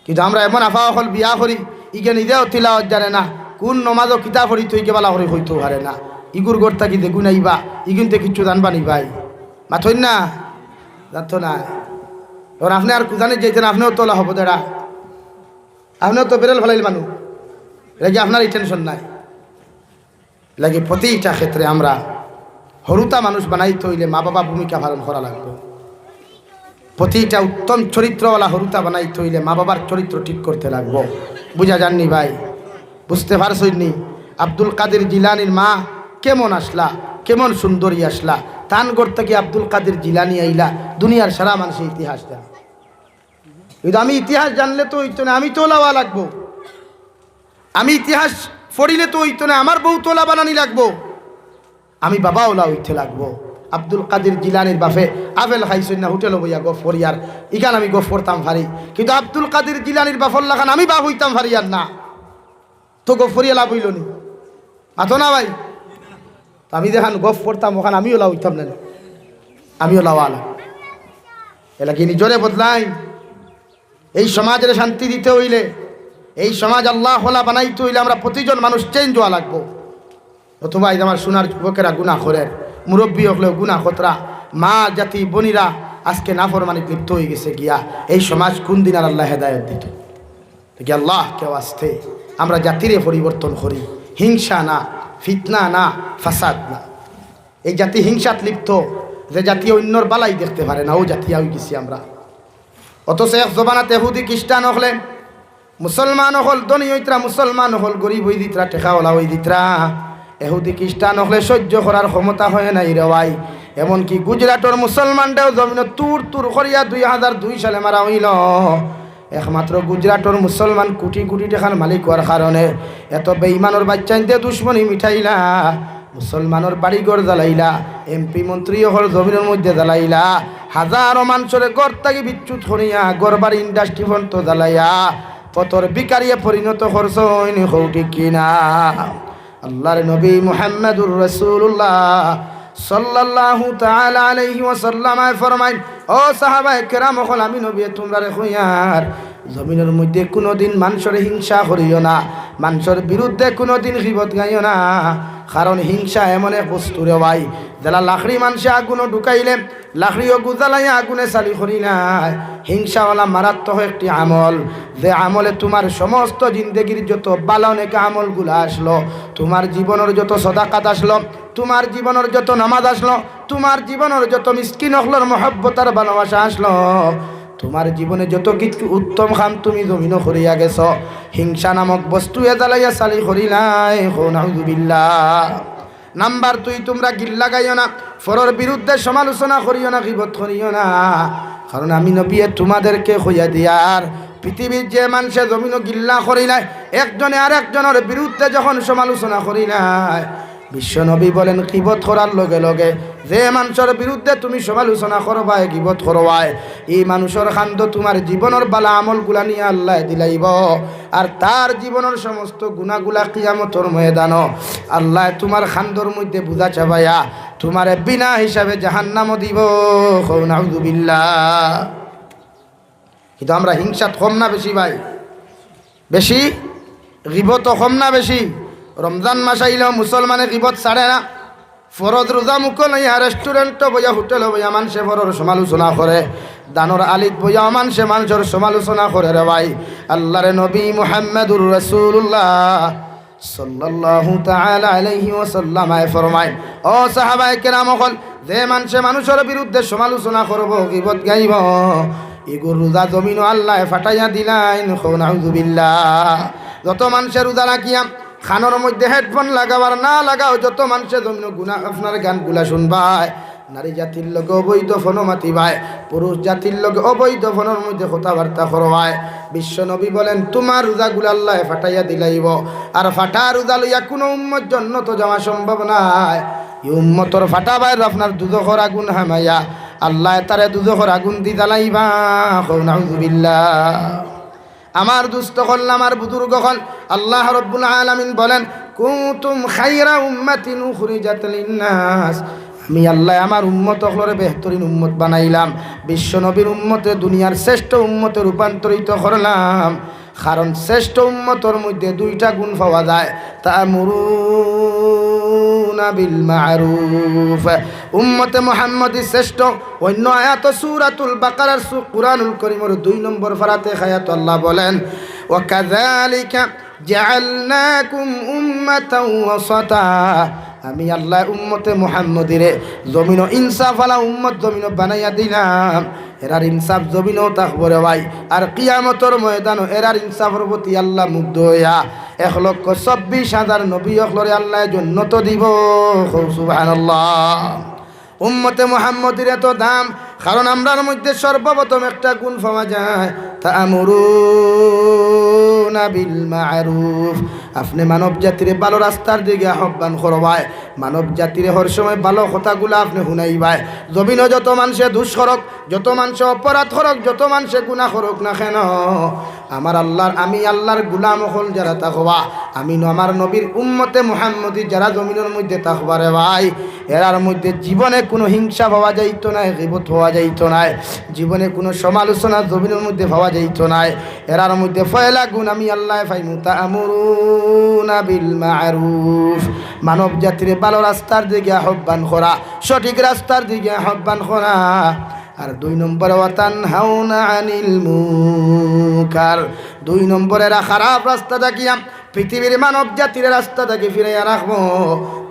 কিন্তু আমরা এমন আফা অকল বিয়া করি ইগে নিজেও তিলাওয়াত জানে না কোন নমাজও কিতাব পড়ি তুই কেবালা করে হইতেও পারে না ইগুর গড় থাকি দেখু নাইবা ইগুনতে কিচ্ছু জানবা নি ভাই মাথইন না জানতো না এবার আপনি আর কুজানে যেতেন আপনিও তোলা হবো দাঁড়া আপনিও তো বেরেল ফেলাইল মানুষ লাগে আপনার এই টেনশন নাই লাগে প্রতিটা ক্ষেত্রে আমরা হরুতা মানুষ বানাইতে হইলে মা বাবা ভূমিকা পালন করা লাগবে প্রতিটা উত্তম চরিত্রওয়ালা হরুতা বানাইতে হইলে মা বাবার চরিত্র ঠিক করতে লাগবো বুঝা যাননি ভাই বুঝতে পারছইনি আব্দুল কাদের জিলানির মা কেমন আসলা কেমন সুন্দরী আসলা তানগড় থেকে আব্দুল কাদের জিলানি আইলা দুনিয়ার সারা মানুষের ইতিহাস জানে কিন্তু আমি ইতিহাস জানলে তো হইতো না আমি তোলাওয়া লাগবো আমি ইতিহাস পড়িলে তো হইতো না আমার বউ তোলা বানানি লাগবো আমি বাবা ওলা হইতে লাগবো আব্দুল কাদের জিলানির বাপে আবেল খাইছেন না হোটেল বইয়া গফ ফরিয়ার ইখান আমি গফ করতাম ভারি কিন্তু আব্দুল কাদের জিলানির বাপর লাগান আমি বাপ হইতাম ভারিয়ার না তো গফ ফরিয়া লাভ হইল নি মাথো না ভাই আমি যেখান গফ করতাম ওখান আমিও লাভ হইতাম না আমিও লাওয়ালা এলা কি নিজরে বদলাই এই সমাজের শান্তি দিতে হইলে এই সমাজ আল্লাহ হলা বানাইতে হইলে আমরা প্রতিজন মানুষ চেঞ্জ হওয়া লাগবো অথবা এই আমার সোনার যুবকেরা গুনাহ করেন মুরব্বী হলেও গুনাহ খতরা মা জাতি বনিরা আজকে নাফরমানিতে লিপ্ত হয়ে গেছে গিয়া এই সমাজ কোন দিন আর আল্লাহ হেদায়েত দিত কি আল্লাহ কেউ আসতে আমরা জাতিরে পরিবর্তন করি হিংসা না ফিতনা না ফাসাদ না এই জাতি হিংসাত লিপ্ত যে জাতি অন্যর বালাই দেখতে পারে না ও জাতি হয়ে গেছি আমরা অথচ এক জবানাতে এহুদি খ্রিস্টান হলে মুসলমান হল ধনী হইতরা মুসলমান হল গরিব হই দিতরা টেকাওয়ালা হই দিতরা এহুদি খ্রিস্টান হলে সহ্য করার ক্ষমতা হয় নাই রে ভাই এমনকি গুজরাটর মুসলমানটাও জমিন তুর তুর করিয়া 2002 সালে মারা হইল একমাত্র গুজরাটর মুসলমান কোটি কোটি টাকার মালিক হওয়ার কারণে এত বেঈমানের বাচ্চাইতে দুশ্মনী মিঠাইলা মুসলমানের বাড়িঘর জ্বালাইলা এমপি মন্ত্রী হল জমিনের মধ্যে জ্বালাইলা হাজারো মানুষের ঘর থাকি বিচ্যুত করিয়া ঘর বাড়ি ইন্ডাস্ট্রি ফন্ট জ্বালাইয়া পতর বিকারিয়ে পরিণত করছইনি হৌটি কিনা আল্লাহর নবী মুহাম্মদুর রাসূলুল্লাহ সাল্লাল্লাহু তাআলা আলাইহি ওয়াসাল্লাম ফরমাইন ও সাহাবায়ে কেরাম হল আমি নবী তোমরা রে কইয়ার জমিনের মধ্যে কোনোদিন মানুষের হিংসা করিও না মানুষের বিরুদ্ধে কোনোদিন গীবত গাইও না কারণ হিংসা এমন এক বস্তু রে ভাই যারা লাকড়ি মানুষে আগুনও ঢুকাইলে লাকড়িও গুজালাইয়া আগুনে চালি করিলাই হিংসাওয়ালা মারাত্মক একটি আমল যে আমলে তোমার সমস্ত জিন্দগির যত ভালো নেক আমলগুলো আসলো তোমার জীবনের যত সদাকাত আসলো তোমার জীবনের যত নামাজ আসলো তোমার জীবনের যত মিসকিন হলর মহব্বত আর ভালোবাসা আসলো তোমার জীবনে যত কিছু উত্তম কাম তুমি জমিনও করিয়া গেছ হিংসা নামক বস্তু জ্বালাইয়া চালি করিলাই নাউযুবিল্লাহ নাম্বার 2 তোমরা গিল্লা গাইও না ফরর বিরুদ্ধে সমালোচনা করিও না গীবত করিও না কারণ আমি নবী তোমাদেরকে কইয়া দিয়ার পৃথিবীর যে মানুষে জমিনও গিল্লা করিলাই একজনে আর একজনের বিরুদ্ধে যখন সমালোচনা করিলাই বিশ্ব নবী বলেন গীবত করার লগে লগে যে মানুষের বিরুদ্ধে তুমি সমালোচনা করবাই গীবত করবাই এই মানুষের খান্দ তোমার জীবনের বালা আমলগুলা নিয়ে আল্লাহ দিলাইব আর তার জীবনের সমস্ত গুনাহগুলা কিয়ামতের ময়দান আল্লাহ তোমার খান্দর মধ্যে বুঝা চাবাইয়া তোমারে বিনা হিসাবে জাহান্নাম দিব নাউযুবিল্লাহ কিন্তু আমরা হিংসা কম না বেশি ভাই? বেশি। গিবত কম না বেশি? রমজান মাস আইলেও মুসলমানে গিবত ছাড়ে না। ফরজ রোজা মুখো লইয়া রেস্টুরেন্ট বইয়া হোটেল বইয়া মানুষে ফরর সমালোচনা করে, দানর আলিত বইয়া মানুষে মানুষের সমালোচনা করে রে ভাই। আল্লাহর নবী মুহাম্মদুর রাসূলুল্লাহ সাল্লাল্লাহু তাআলা আলাইহি ওয়াসাল্লাম ফরমায়, ও সাহাবায়ে কেরাম হল, যে মানুষে মানুষের বিরুদ্ধে সমালোচনা করব, গীবত গাইব, এগুর রোজা জমিন আল্লাহ ফাটাইয়া দিলাইন। নাউযুবিল্লাহ। যত মানুষের রোজা রাখিয়া খানোর মধ্যে হেডফোন লাগাবার না লাগাও, যত মানুষের জমিন গুনাহ আপনার গানগুলা শুনবায়, নারী জাতির লোক অবৈধ ফোন মাতিবায়, পুরুষ জাতির লোক অবৈধ ফোনের মধ্যে কথাবার্তা করবায়। বিশ্ব নবী বলেন, তোমার রোজাগুলো আল্লাহ ফাটাইয়া দিলাইব। আর ফাটা রোজা লইয়া কোনো উম্মত জন্নত যাওয়া সম্ভব নাই। এই উম্মতর ফাটা বাইর আপনার দুজখর আগুন হামাইয়া আল্লাহ তারে দুজখর আগুন দি জ্বালাইবা। নাউযুবিল্লাহ। আমার দুস্থ হল, আমার বুজুর্গ হল, আল্লাহ রাব্বুল আলামিন বলেন, কুনতুম খায়রা উম্মাতিন উখরিজাত লিন-নাস। আমি আল্লাহ আমার উম্মত হলরে বেহতরিন উম্মত বানাইলাম, বিশ্ব নবীর উম্মতে দুনিয়ার শ্রেষ্ঠ উম্মতে রূপান্তরিত করলাম। কারণ শ্রেষ্ঠ উম্মতর মধ্যে দুইটা গুণ পাওয়া যায়, তা'মুরুনা বিল মা'রুফ। উম্মতে মুহাম্মদী শ্রেষ্ঠ। অন্য আয়াত সূরাতুল বাকারার কুরআনুল কারীমের 2 নম্বর ফারাতে আয়াত আল্লাহ বলেন, ওয়া কাযালিকা জাআলনাকুম উম্মাতাও ওয়াসাতা। আমি আল্লাহ উম্মতে মুহাম্মদীরে জমিন ইনসাফ আলা উম্মত জমিন বানাইয়া দিলাম। এরার ইনসাফ জমিনও থাকবো রে ভাই। আর কিয়ামতের ময়দানও এরার ইনসাফের প্রতি আল্লাহ মুগ্ধ হইয়া 1,24,000 নবী অখলরে আল্লাহ জান্নাত দিব। সুবহানাল্লাহ। উম্মতে মুহাম্মদীর এত দাম, কারণ আমরার মধ্যে সর্বপ্রথম একটা গুণ পাওয়া যায়, তা'মুরুনা বিল মা'রুফ। আপনি মানব জাতির ভালো রাস্তার দিকে আহ্বান করবায়, মানব জাতির হর সময় ভালো কথাগুলো আপনি শুনাইবায়। জমিন যত মানুষে দুষ করক, যত মানুষে অপরাধ করক, যত মানুষে গুনাহ করক না কেন, আমার আল্লাহর আমি আল্লাহর গোলাম হল যারা তাকওয়া, আমি আমার নবীর উম্মতে মুহাম্মদী যারা জমিনের মধ্যে তাকওয়া রে ভাই, এরার মধ্যে জীবনে কোনো হিংসা পাওয়া যাইতো না, গীবত পাওয়া যাইতো না, জীবনে কোনো সমালোচনা জমিনের মধ্যে পাওয়া যাইতো না। এরার মধ্যে পয়লা গুণ আমি আল্লাহ পাইমু, তা'মুরুনা বিল মা'রুফ। মানব জাতির ভালো রাস্তার দিকে আহ্বান করা, সঠিক রাস্তার দিকে আহ্বান করা। আর 2 নম্বরে ওয়া তানহাউনা আনিল মুনকার। 2 নম্বরে খারাপ রাস্তা দেখিয়া পৃথিবীর মানব জাতির রাস্তা থেকে ফিরাইয়া রাখবো।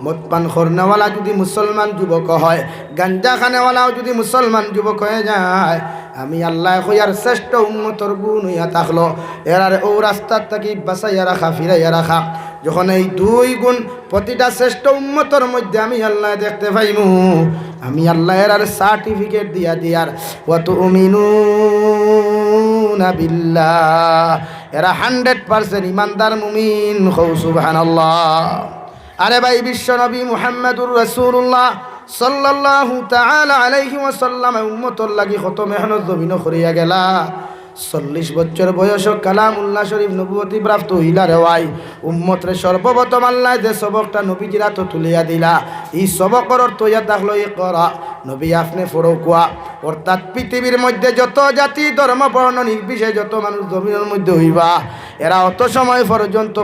মদপান খরনাওয়ালা যদি মুসলমান যুবক হয়, গাঞ্জা খানেওয়ালাও যদি মুসলমান যুবক হয়ে যায়, আমি আল্লাহ কইয়ার শ্রেষ্ঠ উম্মতর গুণ হইয়া থাকলো এরারে ও রাস্তার থেকে বাঁচাইয়া রাখা, ফিরাইয়া রাখা। যখন এই 2 গুণ প্রতিটা শ্রেষ্ঠ উম্মতর মধ্যে আমি আল্লাহ দেখতে পাইমু, আমি আল্লাহ এরার সার্টিফিকেট দিয়ার ওয়া তুমিনুনা বিল্লাহ। এরা 100% ইমানদার মুমিন। সুবহানাল্লাহ। আরে ভাই, বিশ্ব নবী মুহাম্মদুর রাসূলুল্লাহ সাল্লাল্লাহু তাআলা আলাইহি ওয়াসাল্লাম উম্মতর লাগি কত মেহনত জমিন করিয়া গেলা। 40 বছর বয়স কালামুল্লাহ শরীফ নবুয়তি প্রাপ্ত হইলা রে ভাই। উম্মতরে সর্বপ্রথম আল্লাহ যে সবকটা নবীজিরা তো তুলিয়া দিলা, এই সবকর অর্থ ইয়া থাকলো ইকরা। নবী আপনি পড়ো কোয়া। অর্থাৎ পৃথিবীর মধ্যে যত জাতি ধর্ম বর্ণ নির্বিশেষে যত মানুষ জমিনের মধ্যে হইবা, এরা অত সময় পর্যন্ত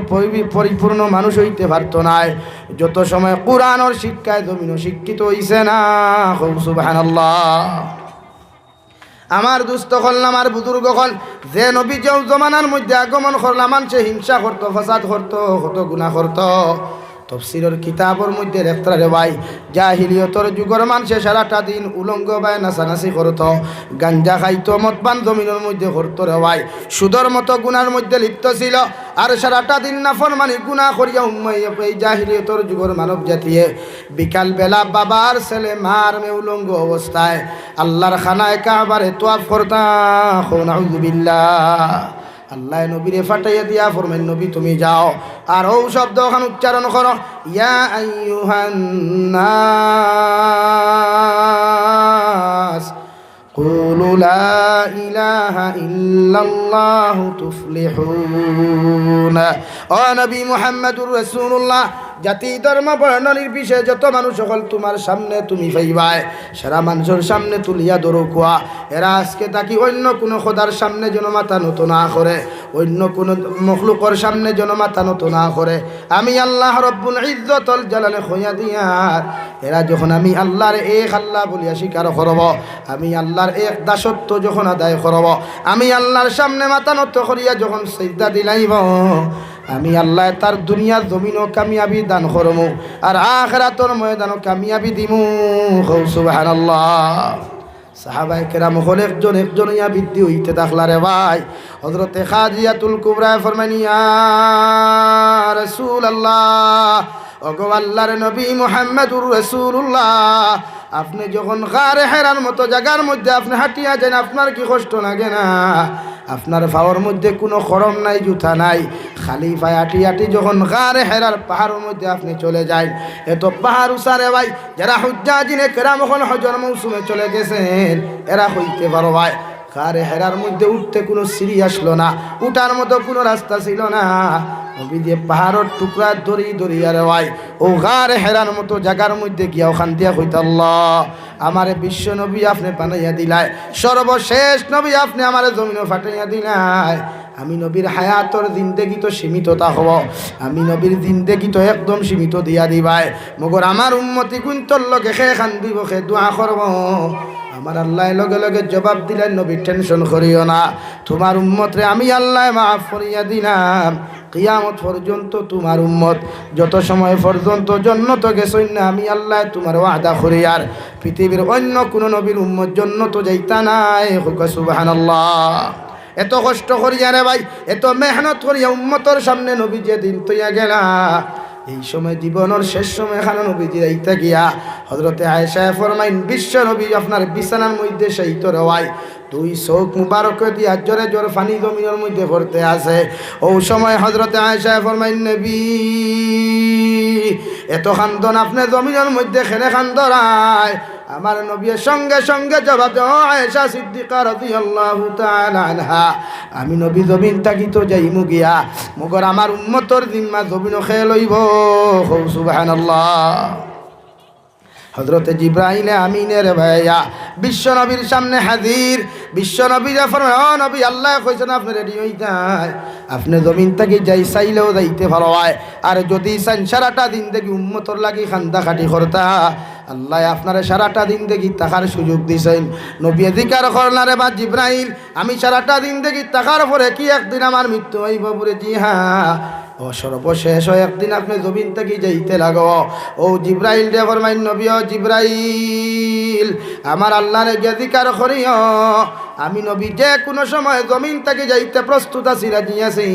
পরিপূর্ণ মানুষ হইতে পারত না যত সময় কোরআনের শিক্ষায় জমিন শিক্ষিত হইছে না। সুবহানাল্লাহ। আমার দুস্থ হল, আমার বুজুর্গ হল, যে নবী যে জমানার মধ্যে আগমন করলাম, মানুষে হিংসা করতো, ফাসাদ করতো, কত গুনাহ করতো। তফসিরের কিতাবের মধ্যে রেখতা রে ভাই, জাহিলিয়তর যুগের মানুষে সারাটা দিন উলঙ্গ বাই নাচানাচি করতো, গাঞ্জা খাইতো, মদপান জমিনের মধ্যে করতো রে ভাই, সুদর মতো গুনার মধ্যে লিপ্ত ছিল। আর সারাটা দিন নাফরমানি গুনাহ করিয়া উম্মাইয়া এই জাহিলিয়তর যুগের মানব জাতিয়ে বিকাল বেলা বাবার ছেলে মার মে উলঙ্গ অবস্থায় আল্লাহর খানায় কাবারে তোয়াফ করতা। নাউযুবিল্লাহ। আল্লাহ নবীরে ফাটাইয়া দিয়া ফরমাইন, নবী তুমি যাও আর ও শব্দ ওখানে উচ্চারণ করো, ইয়া আইয়ুহান নাস কুলু লা ইলাহা ইল্লাল্লাহু তুফলিহুন। ও নবী মুহাম্মদুর রাসূলুল্লাহ জাতি ধর্ম বর্ণ নির্বিশেষে যত মানুষ সকল তোমার সামনে তুমি পাইবাই সারা মানুষের সামনে তুলিয়া ধরো কুয়া এরা আজকে তাকি অন্য কোনো খোদার সামনে যেন মাথা নত না করে অন্য কোনো মখলুকর সামনে যেন মাথা নত না করে আমি আল্লাহ রব্বুল ইজ্জতুল জালালে খোয়া দিয়ার এরা যখন আমি আল্লাহর এক আল্লাহ বলিয়া স্বীকার করব আমি আল্লাহর এক দাসত্ব যখন আদায় করব আমি আল্লাহর সামনে মাথা নত করিয়া যখন সিজদা দিলাইব আমি আল্লাহ তার দুনিয়ার জমিনও কামিয়াবি দান করমু আর আখিরাতের ময়দানও কামিয়াবি দিমু সুবহানাল্লাহ সাহাবায়ে কেরাম হল একজন একজন ইয়া বৃদ্ধি হইতে থাকলা রে ভাই হযরতে খাদিজাতুল কুবরা ফরমানি ইয়া রাসূলুল্লাহ ওগো আল্লাহর নবী মুহাম্মদুর রাসূলুল্লাহ আপনি যখন গারে হেরার মতো জায়গার মধ্যে আপনি হাঁটিয়া যান আপনার কি কষ্ট লাগে না আপনার পাওয়ার মধ্যে কোনো খরম নাই জুতা নাই খালি পায়ে হাঁটি হাঁটি যখন গারে হেরার পাহাড়ের মধ্যে আপনি চলে যান এত পাহাড় উসারে ভাই যারা হুজ্জাজিনে কেরাম এখন হজর মৌসুমে চলে গেছেন এরা হইতে পারো ভাই গারে হেরার মধ্যে উঠতে কোনো সিঁড়ি আসলো না উঠার মতো কোনো রাস্তা ছিল না নবী যে পাহাড়ের টুকরা দড়ি দড়িয়া রে ভাই ও গারে হেরার মতো জায়গার মধ্যে গিয়া ওখান দিয়া কইতে আল্লাহ আমারে বিশ্ব নবী আপনি বানাইয়া দিলাই সর্বশেষ নবী আপনি আমারে জমিনে ফাটাইয়া দিলাই আমি নবীর হায়াতর জিন্দেগি তো সীমিত হব আমি নবীর জিন্দেগি তো একদম সীমিত দিয়া দিবাই মগর আমার উম্মতি কুন্তর লগে খে খান দিব খে দোয়া করব আমার আল্লাহ লগে লগে জবাব দিলেন নবী টেনশন করিও না তোমার উম্মতরে আমি আল্লাহ মাফ করিয়া দিলাম কিয়ামত পর্যন্ত তোমার উম্মত যত সময় পর্যন্ত জন্নত গেছই না আমি আল্লাহ তোমার ওয়াদা করি আর পৃথিবীর অন্য কোনো নবীর উম্মত জন্নত যাইতা নাই সুবহানাল্লাহ এত কষ্ট করিয়া রে ভাই এত মেহনত করিয়া উম্মতর সামনে নবী যেদিন তৈয়া গেলা এই সময় জীবনের শেষ সময় এখানে নবীজি যাইতে গিয়া হযরতে আয়েশা ফরমাইন বিশ্ব নবী আপনার বিছানার মধ্যে শহীদ রওয়াই দুই চোখ মুবারক দিয়া জোরে জোর পানি জমিনের মধ্যে পড়তে আছে ও সময় হযরতে আয়েশা ফরমাইন নবী এত খান্দন আপনি জমিনের মধ্যে খেনে খান্দরায় আমার নবীর সঙ্গে সঙ্গে জবাব দাও আয়েশা সিদ্দিকা রাদিয়াল্লাহু তাআলা আনহা আমি নবী জমিন থাকি তো যাইমু গিয়া মগর আমার উম্মতর জিম্মা জমিন খেয়ে লইব সুবহানাল্লাহ হযরতে জিবরাইল আমিনের ভাইয়া বিশ্ব নবীর সামনে হাজির বিশ্ব নবী ফরমায় ও নবী আল্লাহ কইছেন আপনি রেডি হই যায় আপনি জমিন থেকে যাই চাইলেও যাইতে ভালো হয় আর যদি চান সারাটা দিন দেখি উম্মতর লাগি খান্দা খাটি করতা আল্লাহ আপনারে সারাটা দিন দেখি তাকার সুযোগ দিছেন নবী জিকার করলারে বা জিবরাইল আমি সারাটা দিন দেখি তাকার পরে কি একদিন আমার মৃত্যু হইব বলে জি হ্যাঁ ও সর্বশেষ একদিন আপনি জমিন থেকে যাইতে লাগো ও জিবরাইল রে ফরমাইন নবী ও জিবরাইল আমার আল্লাহরে জিকার করিও আমি নবী যে কোনো সময় জমিন থেকে যাইতে প্রস্তুত আছি রাজি আছি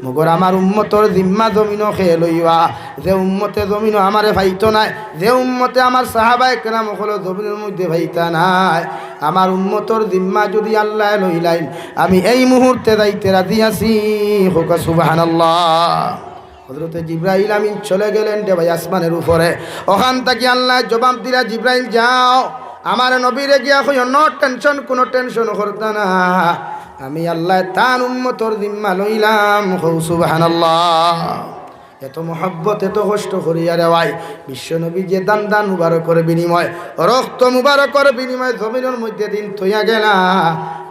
মগর আমার উম্মতর জিম্মা জমিনও খেয়ে লইবা যে উম্মতে জমিনও আমারে ভাইতো নাই যে উম্মতে আমার সাহাবায়ে কেরাম হলো জমিনের মধ্যে ভাইতা নাই আমার উম্মতর জিম্মা যদি আল্লাহ লইলাইন আমি এই মুহূর্তে যাইতে রাজি আছি হোক সুবহানাল্লাহ হযরতে জিবরাইল আমিন চলে গেলেন রে ভাই আসমানের উপরে ওখান থেকে আল্লাহ জবাব দিলা জিবরাইল যাও আমার নবীরে গিয়া কইও নো টেনশন কোনো টেনশন করতা না আমি আল্লাহ তার উম্মতর জিম্মা লইলাম সুবহানাল্লাহ এত মহব্বত এত কষ্ট করিয়া রে ভাই বিশ্ব নবী যে দান দান মুবারকর বিনিময় রক্ত মুবারকর বিনিময় জমিনের মধ্যে দিন থইয়া গেলা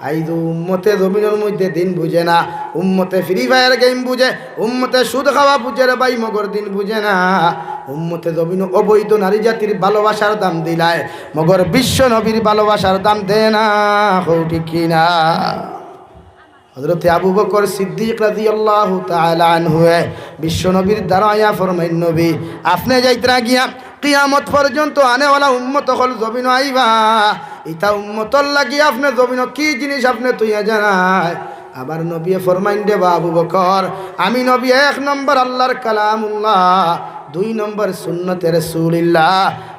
আইজ উম্মতে জমিনের মধ্যে দিন বুঝে না উম্মতে ফ্রি ফায়ার গেম বুঝে উম্মতে সুদ খাওয়া বুঝে রে ভাই মগর দিন বুঝে না উম্মতে জমিন অবৈধ নারী জাতির ভালোবাসার দাম দিলায় মগর বিশ্ব নবীর ভালোবাসার দাম দে না ঠিক কিনা হযরতে আবু বকর সিদ্দিক রাদিয়াল্লাহু তাআলা আনহু বিশ্ব নবীর দাঁড়ায়া ফরমাইন নবী আপনি যাইতরা গিয়া কিয়ামত পর্যন্ত আনেওয়ালা উম্মত হল জমিন আইবা ইতা উম্মতর লাগি আপনি জমিন কি জিনিস আপনি তুইয়া জানায় আবার নবী ফরমাইন দে আবু বকর আমি নবী এক নম্বর আল্লাহর কালামুল্লাহ দুই নম্বর সুন্নতে রাসূলুল্লাহ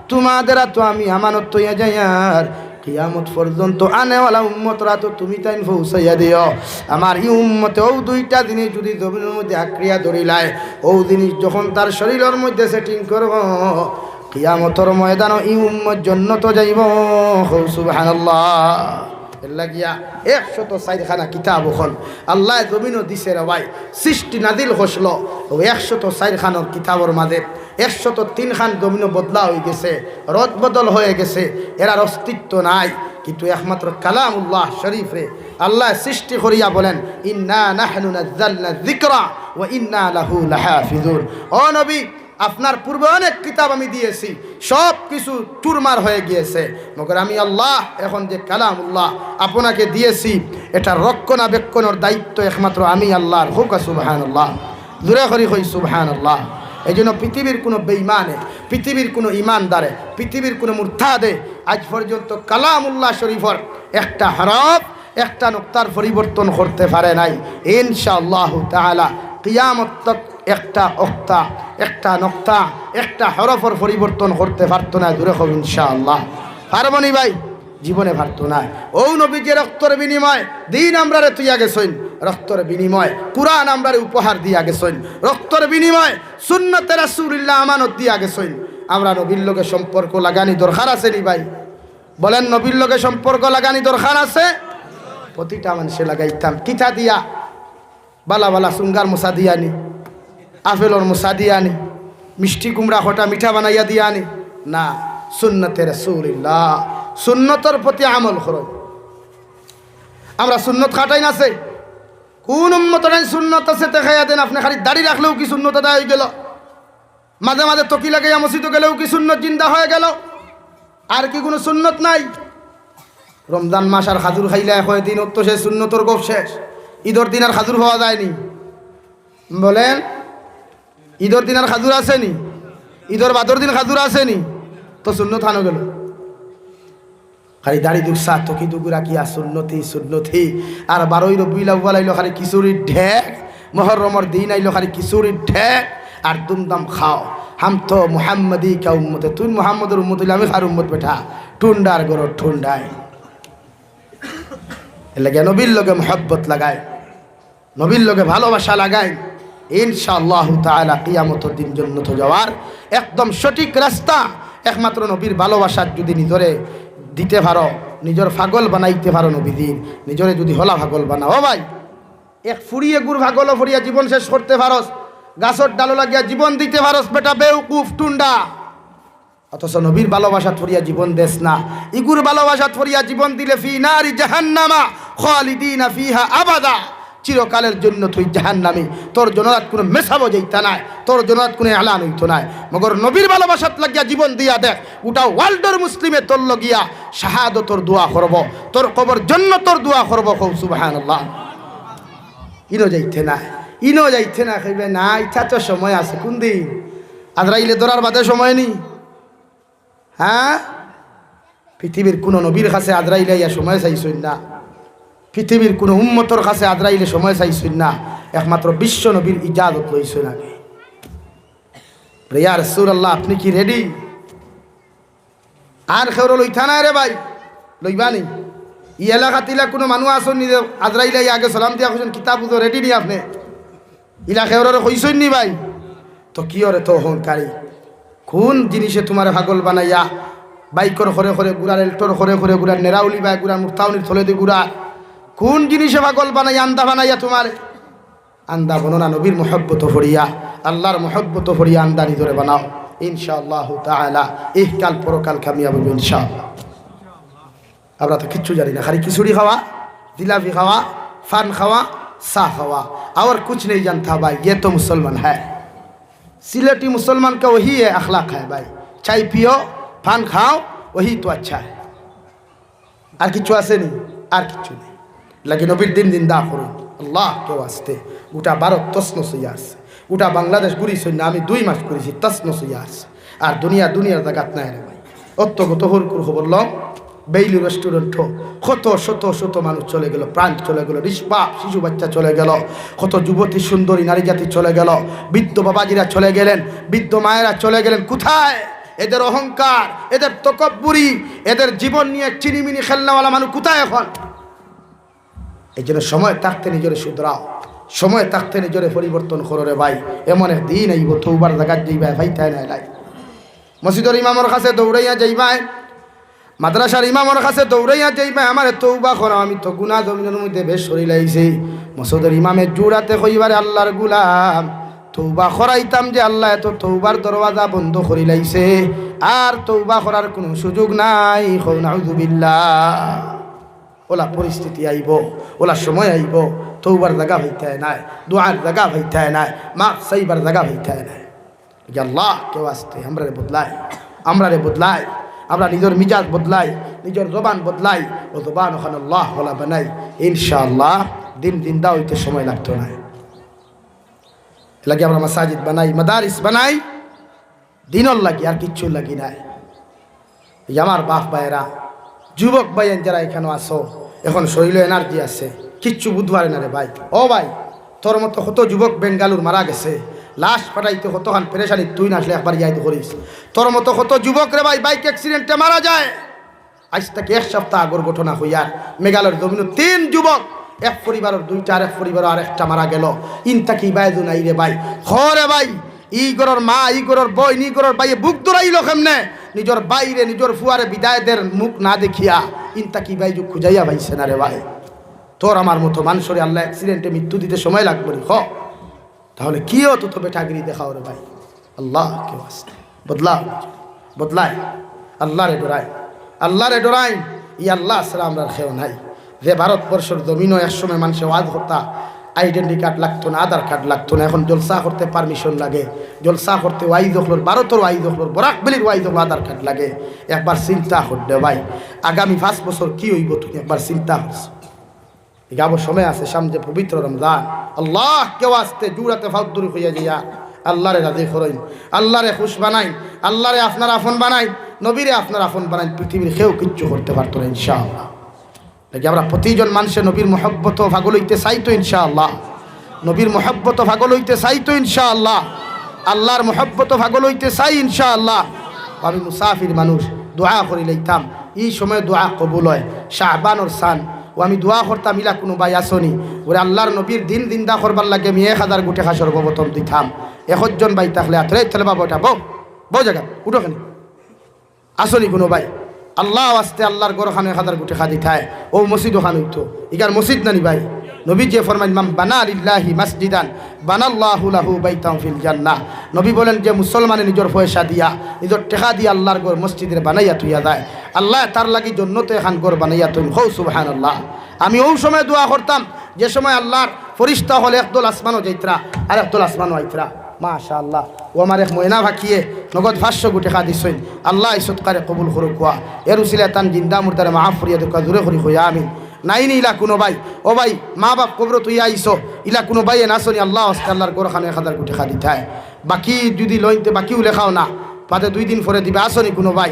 তোমাদের তো আমি আমানত তুইয়া যাইয়ার কিয়ামত পর্যন্ত আনেওয়ালা উম্মতরা তো তুমি তাইন পৌঁছাইয়া দিও আমার এই উম্মতে ও দুইটা জিনিস যদি জমিনের মধ্যে আক্রিয়া ধরিলায় ও জিনিস যখন তার শরীরের মধ্যে সেটিং করব কিয়ামতের ময়দানও এই উম্মত জান্নাত যাইব সুবহানাল্লাহ এর লাগিয়া 104খানা কিতাব হল আল্লাহ জমিনও দিছে রে ভাই সৃষ্টি নাদিল হসল ও 104খানোর কিতাবর মাঝে 103 খান জমিনও বদলা হয়ে গেছে রদ বদল হয়ে গেছে এরার অস্তিত্ব নাই কিন্তু একমাত্র কালামুল্লাহ শরীফে আল্লাহ সৃষ্টি করিয়া বলেন ইন্না নাহনু নাযালনা যিকরা ওয়া ইন্না লাহু লাহাফিজুন। ও নবী আপনার পূর্বে অনেক কিতাব আমি দিয়েছি, সব কিছু চুরমার হয়ে গিয়েছে, মগর আমি আল্লাহ এখন যে কালামুল্লাহ আপনাকে দিয়েছি এটা রক্ষণাবেক্ষণের দায়িত্ব একমাত্র আমি আল্লাহর। হোক সুবহানাল্লাহ, জোরে করি হই সুবহানাল্লাহ। এই জন্য পৃথিবীর কোনো বেঈমানে, পৃথিবীর কোনো ইমানদারে, পৃথিবীর কোনো মুরতাদে আজ পর্যন্ত কালামুল্লাহ শরীফর একটা হরফ একটা নুক্তার পরিবর্তন করতে পারে নাই। ইনশাআল্লাহ তাআলা কিয়ামত তক একটা অক্তা একটা নক্তা একটা হরফর পরিবর্তন করতে পারতো না। দূরে হোক ইনশাআল্লাহ, পারবনি ভাই, জীবনে পারতো না। ও নবী যে রক্তর বিনিময় দিন আমরারে তুইয়া গেছেন, রক্তর বিনিময় কুরআন আমরারে উপহার দিয়া গেছেন, রক্তর বিনিময় সুন্নতে রাসূলুল্লাহ আমানত দিয়া গেছেন। আমরা নবীর লগে সম্পর্ক লাগানি দরকার আছে নি ভাই? বলেন নবীর লগে সম্পর্ক লাগানি দরকার আছে? প্রতিটা মানুষে লাগাইতাম। কিতা দিয়া? বালা বালা সুঙ্গার মশা দিয়া নি, আপেলর মশা দিয়া নি, মিষ্টি কুমড়া খটা মিঠা বানাইয়া দিয়া নি না, সুন্নতে রাসূলুল্লাহ সুন্নতর প্রতি আমল করো। আমরা সুন্নত খাটাই না আছে, কোন উম্মত নাই সুন্নত আছে দেখাইয়া দেন। আপনি খালি দাড়ি রাখলেও কি সুন্নত আদায় হয়ে গেল? মাঝে মাঝে তকি লাগাইয়া মসজিদে গেলেও কি সুন্নত জিন্দা হয়ে গেল? আর কি কোনো সুন্নত নাই? রমজান মাস আর খাজুর খাইলে কয়দিন তো সে সুন্নতর গপ শেষ। ঈদর দিন আর খাজুর পাওয়া যায়নি। বলেন ঈদর দিন আর খাজুর আসেনি? ঈদর বাদর দিন খাজুর আসেনি? তো সুন্নত হানো গেল। খালি দাড়ি দুঃসা তকি দুগুরা কি আর সুন্নতি সুন্নতি। আর 12ই রবিউল আউয়াল আইলো খালি খিচুড়ির ঢেক, মুহররমের দিন আইলো খালি খিচুড়ির ঢেক আর দুমদাম খাও। হাম তো মুহাম্মদি কা উম্মতে, তুই মুহাম্মদের উম্মত হইলে আমি কার উম্মত বেটা? টুন্ডার গরো ঠুন্ডায়। এর লাগে নবীর লগে মহব্বত লাগায়, নবীর লগে ভালোবাসা লাগায়। ইনশাআল্লাহ তাআলা কিয়ামতের দিন জান্নাত যাওয়ার একদম সঠিক রাস্তা একমাত্র নবীর ভালোবাসা যদি নিজরে দিতে পারো, নিজের পাগল বানাইতে পারো নবীদের, নিজরে যদি হলা পাগল বানাও ভাই, এক ফুরিয়ে গুড় পাগল ফুরিয়া জীবন শেষ করতে পারস, গাছর ডালো লাগিয়া জীবন দিতে পারস বেটা বেউকুফ টুন্ডা। অথচ নবীর ভালোবাসা ফরিয়া জীবন দেশ না, ইগুর ভালোবাসা ফরিয়া জীবন দিলে ফি নারি জাহান্নামা খালিদিনা ফিহা আবাদা, চিরকালের জন্য তুই জাহান্নামী। তোর জনরাত কোনো মেসাবো যাইতা নাই, তোর জনরাত কোনো এলান হইতো নাই। মগর নবীর ভালোবাসাত লাগিয়া জীবন দিয়া দেখ, ওটা ওয়ার্ল্ডের মুসলিমে তোর লগিয়া শাহাদতর দোয়া করব, তোর কবর জন্য তোর দোয়া করব। কও সুবহানাল্লাহ। ইনো যাইতে না, ইনো যাইতে না, কইবে না ইচ্ছা তো সময় আছে। কোন দিন? আজরাইলে ধরার বাদে সময় নেই। হ্যাঁ, পৃথিবীর কোনো নবীর কাছে আজরাইলে ইয়া সময় চাইছই না, পৃথিবীর কোনো উম্মতর কাছে আজরাইলে সময় চাইছই না, একমাত্র বিশ্ব নবীর ইজাজত লইছই আগে। ইয়া রাসূলুল্লাহ আপনি কি রেডি? আর খেউর লইতা না রে ভাই, লইবানি। ই এলাকা তিলা কোনো মানুষ আসন নি আজরাইলে আগে সালাম দিয়া কইছেন কিতাব বুঝো রেডি নি আপনি? ইলা খেউরে কইছই নি ভাই? তো কি ওরে তো অহংকারী, কোন জিনিসে তোমার পাগল বানাইয়া বাইকর ঘরে ঘরে গুড়ার, এল্টোর ঘরে ঘরে গুড়ার, নেরাউলি বাই গুড়ার, মুক্তাউনির থলে দি গুড়া, কোন জিনিসে পাগল বানাইয়া আন্দা বানাইয়া তোমার? আন্দা বননা নবীর মহব্বত ফরিয়া, আল্লাহর মহব্বত ফরিয়া আন্দা নিজরে বানাও। ইনশাআল্লাহ তাআলা ইহকাল পরকাল কামিয়াব হবে ইনশাআল্লাহ। আমরা তো কিচ্ছু জানি না, খালি খিচুড়ি খাওয়া, জিলাপি খাওয়া, ফান খাওয়া, চা খাওয়া, और कुछ नहीं जानता भाई। ये तो मुसलमान है, सिलेटी मुसलमान का वही है अखलाक है भाई। चाय पियो, पान खाओ, वही तो अच्छा है। আর কিছু আছে নি? আর কিছু নেই। লাগে নবীর দিন দিন দা করুন আল্লাহ কে ওয়াস্তে। গোটা ভারত তসনস হইয়া আছে, গোটা বাংলাদেশ ঘুরিছ না, আমি 2 মাস করেছি, তসনস হইয়া আছে। আর দুনিয়ার জায়গাত নাই রে ভাই। অত কত হরকুর বললাম বেইলি রেস্টুরেন্ট, কত শত শত মানুষ চলে গেল, প্রাণ চলে গেল, নিষ্পাপ শিশু বাচ্চা চলে গেল, কত যুবতী সুন্দরী নারী জাতি চলে গেল, বৃদ্ধ বাবাজিরা চলে গেলেন, বৃদ্ধ মায়েরা চলে গেলেন। কোথায় এদের অহংকার, এদের তকব্বুরি, এদের জীবন নিয়ে চিনিমিনি খেলনাওয়ালা মানুষ কোথায় এখন? এই জন্য সময় থাকতে নিজের শুধরাও, সময় থাকতে নিজের পরিবর্তন করো রে ভাই। এমন এক দিন আইব তৌবার জায়গা যাইবা ভাই, তাই নাই লাই মসজিদের ইমামের কাছে দৌড়াইয়া যাইবাই, মাদ্রাসার ইমামের কাছে দৌড়াইয়া যাইবা আমার তৌবা করো, আমি তো গুনাহ জমিনের মধ্যে বেশ সরি লাইছি। মসজিদের ইমামের জুড়াতে কইবারে আল্লাহর গুলাম তৌবা করাইতাম যে আল্লাহ এত তৌবার দরওয়াজা বন্ধ করি লাইছে, আর তৌবা করার কোনো সুযোগ নাই। নাউযুবিল্লাহ। ওলা পরিস্থিতি আইব, ওলা সময় আইব, তৌবার জায়গা হইতে নাই, দোয়ার জায়গা হইতে নাই, মাফ চাইবার জায়গা হইতে নাই। আল্লাহ কেউ আসতে আমরা বদলাই, আমরা নিজের মিজাজ বদলাই, নিজের জবান বদলাই, ও জবান ওখানে আল্লাহ ওলা বানাই, ইনশাআল্লাহ দিন জিন্দা হইতে সময় লাগতো না। লাগে আমরা মাসাজিদ বানাই, মাদারিস বানাই, দিনর লাগি আর কিচ্ছু লাগি নাই। আমার বাপ ভাইয়েরা, যুবক ভাইয়ের যারা এখানে আসো, এখন শরীরে এনার্জি আছে, কিচ্ছু বুধবারে না রে ভাই। ও ভাই, তোর মতো কত যুবক বেঙ্গালুর মারা গেছে, লাশ পাঠাইতে কতখান পেরেশানি, তুই না আসলে একবার যাইতে করিস। তোর মতো কত যুবক রে ভাই বাইক অ্যাক্সিডেন্টে মারা যায়। আজ থেকে 1 সপ্তাহ আগর ঘটনা হইয়ার মেঘালয়ের জমিন 3 যুবক, এক পরিবারের 2টা, আর এক পরিবারের আরেকটা মারা গেল। ইনতাকি বাইদু নাই রে ভাই, হরে ভাই, ই গরর মা, ই গরর বই, নি গরর ভাইয়ে বুক দৌড়াইল কেমনে, নিজের বাইরে নিজের ফুয়ারে বিদায়দের মুখ না দেখিয়া ইনতাকি বাইজু খুঁজাইয়া পাইছে না রে ভাই। তোর আমার মতো মানুষরে আল্লাহ অ্যাক্সিডেন্টে মৃত্যু দিতে সময় লাগবে রে, তাহলে কিও তো বেটাগিরি দেখাও রে ভাই। আল্লাহ কেউ আসতে বদলায়, আল্লাহ রে ডরাই, ই আল্লাহ ছাড়া আমরা খেও নাই। যে ভারতবর্ষের জমিনও একসময় মানুষের ওয়াজ করতা, আইডেন্টি কার্ড লাগতো না, আধার কার্ড লাগতো না, এখন জলসা করতে পারমিশন লাগে, জলসা করতে ওয়াইজ হলোর, ভারতের ওয়াইজ হলোর, বরাকবেলির ওয়াইজ হলো, আধার কার্ড লাগে। একবার চিন্তা করতে ভাই, আগামী 5 বছর কি হইব তুমি একবার চিন্তা করছো। যাবো সময় আছে, সামনে পবিত্র রমজান। আল্লাহ কেউ আসতে জুড়াতে ফাউদ্দুরি হইয়া যাইয়া আল্লাহরে রাজি করেন, আল্লাহরে খুশ বানাই, আল্লাহরে আপনার আফন বানাই, নবীরে আপনার আফন বানাই, পৃথিবীর কেউ কিচ্ছু করতে পারতো না ইনশাআল্লাহ। দেখি আমরা প্রতিজন মানুষের নবীর মহব্বত ভাগল হইতে চাইতো ইনশাআল্লাহ, নবীর মহব্বত ভাগল হইতে চাইতো ইনশাআল্লাহ, আল্লাহর মহব্বত ভাগল হইতে চাই ইনশাআল্লাহ। আমি মুসাফির মানুষ, দোয়া করি লইতাম, এই সময় দোয়া কবুল হয়। শাহবানোর সান ও আমি দোয়া করতাম, ইলা কোনো ভাই আসনি ওরে আল্লাহর নবীর দিন দিনদা করবার লাগে আমি 1000 গুটি খা সর্বপ্রথম দিতাম। 1 জন ভাই থাকলে আতরে তাহলে বাবা ওটা বউ জায়গা উঠোখানি আসনি কোনো ভাই, আল্লাহ আসতে আল্লাহর গরখানে 1000 গুটি খা দিতায়। ও মসজিদ ওখানে উঠতো, ইকার মসজিদ নানি ভাই, নবী যে ফরমান মাম বানা লিল্লাহি মাসজিদান বানাল্লাহু লাহু বাইতান ফিল জান্নাহ। নবী বলেন যে মুসলমানে নিজের পয়সা দিয়া, নিজের টাকা দিয়া আল্লাহর ঘর মসজিদের বানাইয়া তুইয়া যায়, আল্লাহ তার লাগি জন্নতে এখান ঘর বানাইয়া তুই হৌ সুবহানাল্লাহ। আমি ওই সময় দোয়া করতাম যে সময় আল্লাহর ফরিস্তা হলে একদল আসমানও যাইতরা আর একদল আসমানও আইতরা। মাশাআল্লাহ, ও আমার এক ময়না ভাকিয়ে নগদ 500 গুটি খা দিছইন, আল্লাহ এই সৎকারে কবুল করুক। এর উসিলা তান জিন্দা মুর্দারে মাফ করিয়া দেখা জোরে করি হইয়া আমিন। নাইনি ইলা কোনো ভাই, ও ভাই মা বাপ কবর তুই আইসো, ইলা কোনো ভাই নাচনি আল্লাহ আস্তে আল্লাহর গোরখানে 1000 গুটি খা দিতায়। বাকি যদি লইতে বাকিও লেখাও না, বাদে 2 দিন পরে দিবে আসনি কোনো ভাই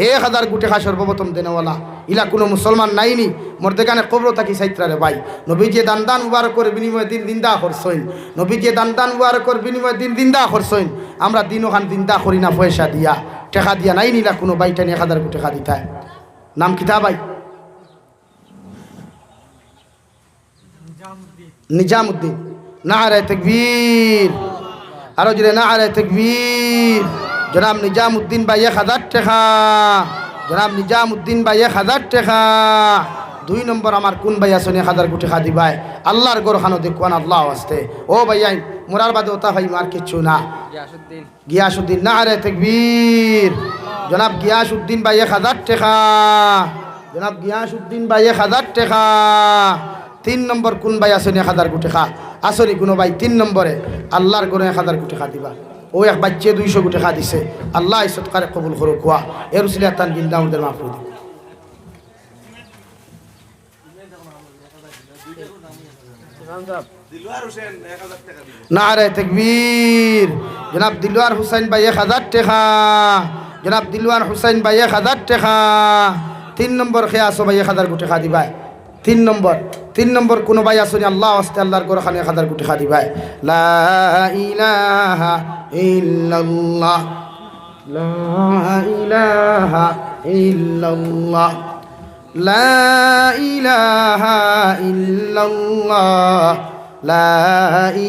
1000 গুটি খা সর্বপ্রথম দেনেওয়ালা। ইলা কোনো মুসলমান নাইনি মর্দেগানে কবর থাকি সাইত্রারে ভাই। নবী যে দান মুবারকর বিনিময়ে দিন দিনদা করছইন, নবী যে দান মুবারকর বিনিময়ে দিন দিনদা করছইন। আমরা দিন ওখান দিনদা করি না পয়সা দিয়া টেকা দিয়া, নাইনি ইলা কোনো ভাইটা নিয়ে 1000 গুটি খা দিতায়। নাম কিতা ভাই? নিজামুদ্দিন। নারে তাকবীর, আরো জোরে নারে তাকবীর। জনাব নিজামুদ্দিন ভাই 1000 টাকা, জনাব নিজামুদ্দিন ভাই 1000 টাকা। 2 নম্বর আমার কোন ভাই আসনে 1000 গুটি খা দিবাই আল্লাহর গরখানো দেখুন আল্লাহ আসতে। ও ভাইয়াই মোরার বাদে ওতা ভাই মার কিচ্ছু না। গিয়াসুদ্দিন, নারে তাকবীর। জনাব গিয়াসুদ্দিন ভাই 1000 টাকা, জনাব গিয়াসুদ্দিন ভাই 1000 টাকা। 3 নম্বর কোন ভাই আসনি 1000 গুটি খা আসনি কোনো ভাই? 3 নম্বরে আল্লাহর গরে 1000 গুটি খা দিবা। ও এক বাচ্চে 200 গুটি খা দিছে, আল্লাহ এই সৎকারে কবুল করুক। কুয়া এর উসিলা তান জিন্দা আমাদের মাফ করে দিন। নারে তাকবীর। জনাব দিলওয়ার হুসাইন ভাই 1000 টাকা, জনাব দিলওয়ার হুসাইন ভাই 1000 টাকা। 3 নম্বর খেয়ে আসো ভাই 1000 গুটি খা দিবা। 3 নম্বর কোন ভাই আসনি আল্লাহ আস্তে আল্লাহর গোরখানে 1000 গুটি খা দিবাই। লা ইলাহা ইল্লাল্লাহ, লা ইলাহা ইল্লাল্লাহ, লা ইলাহা ইল্লাল্লাহ, লা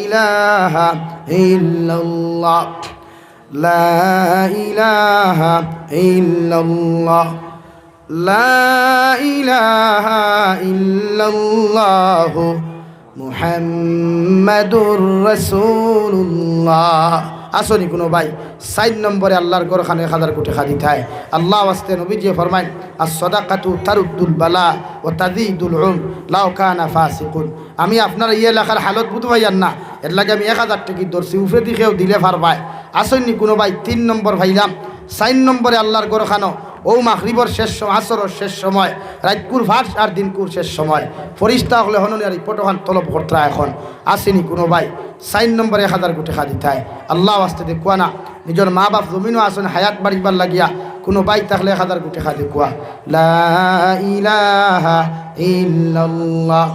ইলাহা ইল্লাল্লাহ, লা ইলাহা ইল্লাল্লাহ, লা ইলাহা ইল্লাল্লাহু মুহাম্মাদুর রাসূলুল্লাহ। আসনি কোনো ভাই 4 নম্বরে আল্লাহর ঘরখানে 1000 কোটি খাদি থায়। আল্লাহ ওয়াস্তে নবীজি ফরমায় as-সাদাকাতু তারুদ্দুল বালা ওয়া তাযীদুল উম লাউ কানা ফাসিকুন। আমি আপনার ইয়ে লেখার হালত বুঝ ভাইয়ান না, এর লাগে আমি 1000 টাকা ধরছি, উফরে দিকেও দিলে পারবাই। আসনি কোনো ভাই 3 নম্বর ভাইলাম। 4 নম্বরে আল্লাহর ঘরখানো ও মাগরিবর শেষ সময়, আসরের শেষ সময়, রাতকুর ভাট আর দিনকুর শেষ সময় ফরিস্তা হলে হননি আর পটখান তলব করতরা এখন আসেনি কোনো ভাই 4 নম্বরে 1000 কোটি খাদি থায়। আল্লাহ আস্তে দেখুয়া না নিজের মা বাপ জমিনও আসেন হায়াত বাড়িবার লাগিয়া কোনো ভাই থাকলে 1000 কোটি খাদি কুয়া। লা ইলাহা ইল্লাল্লাহ,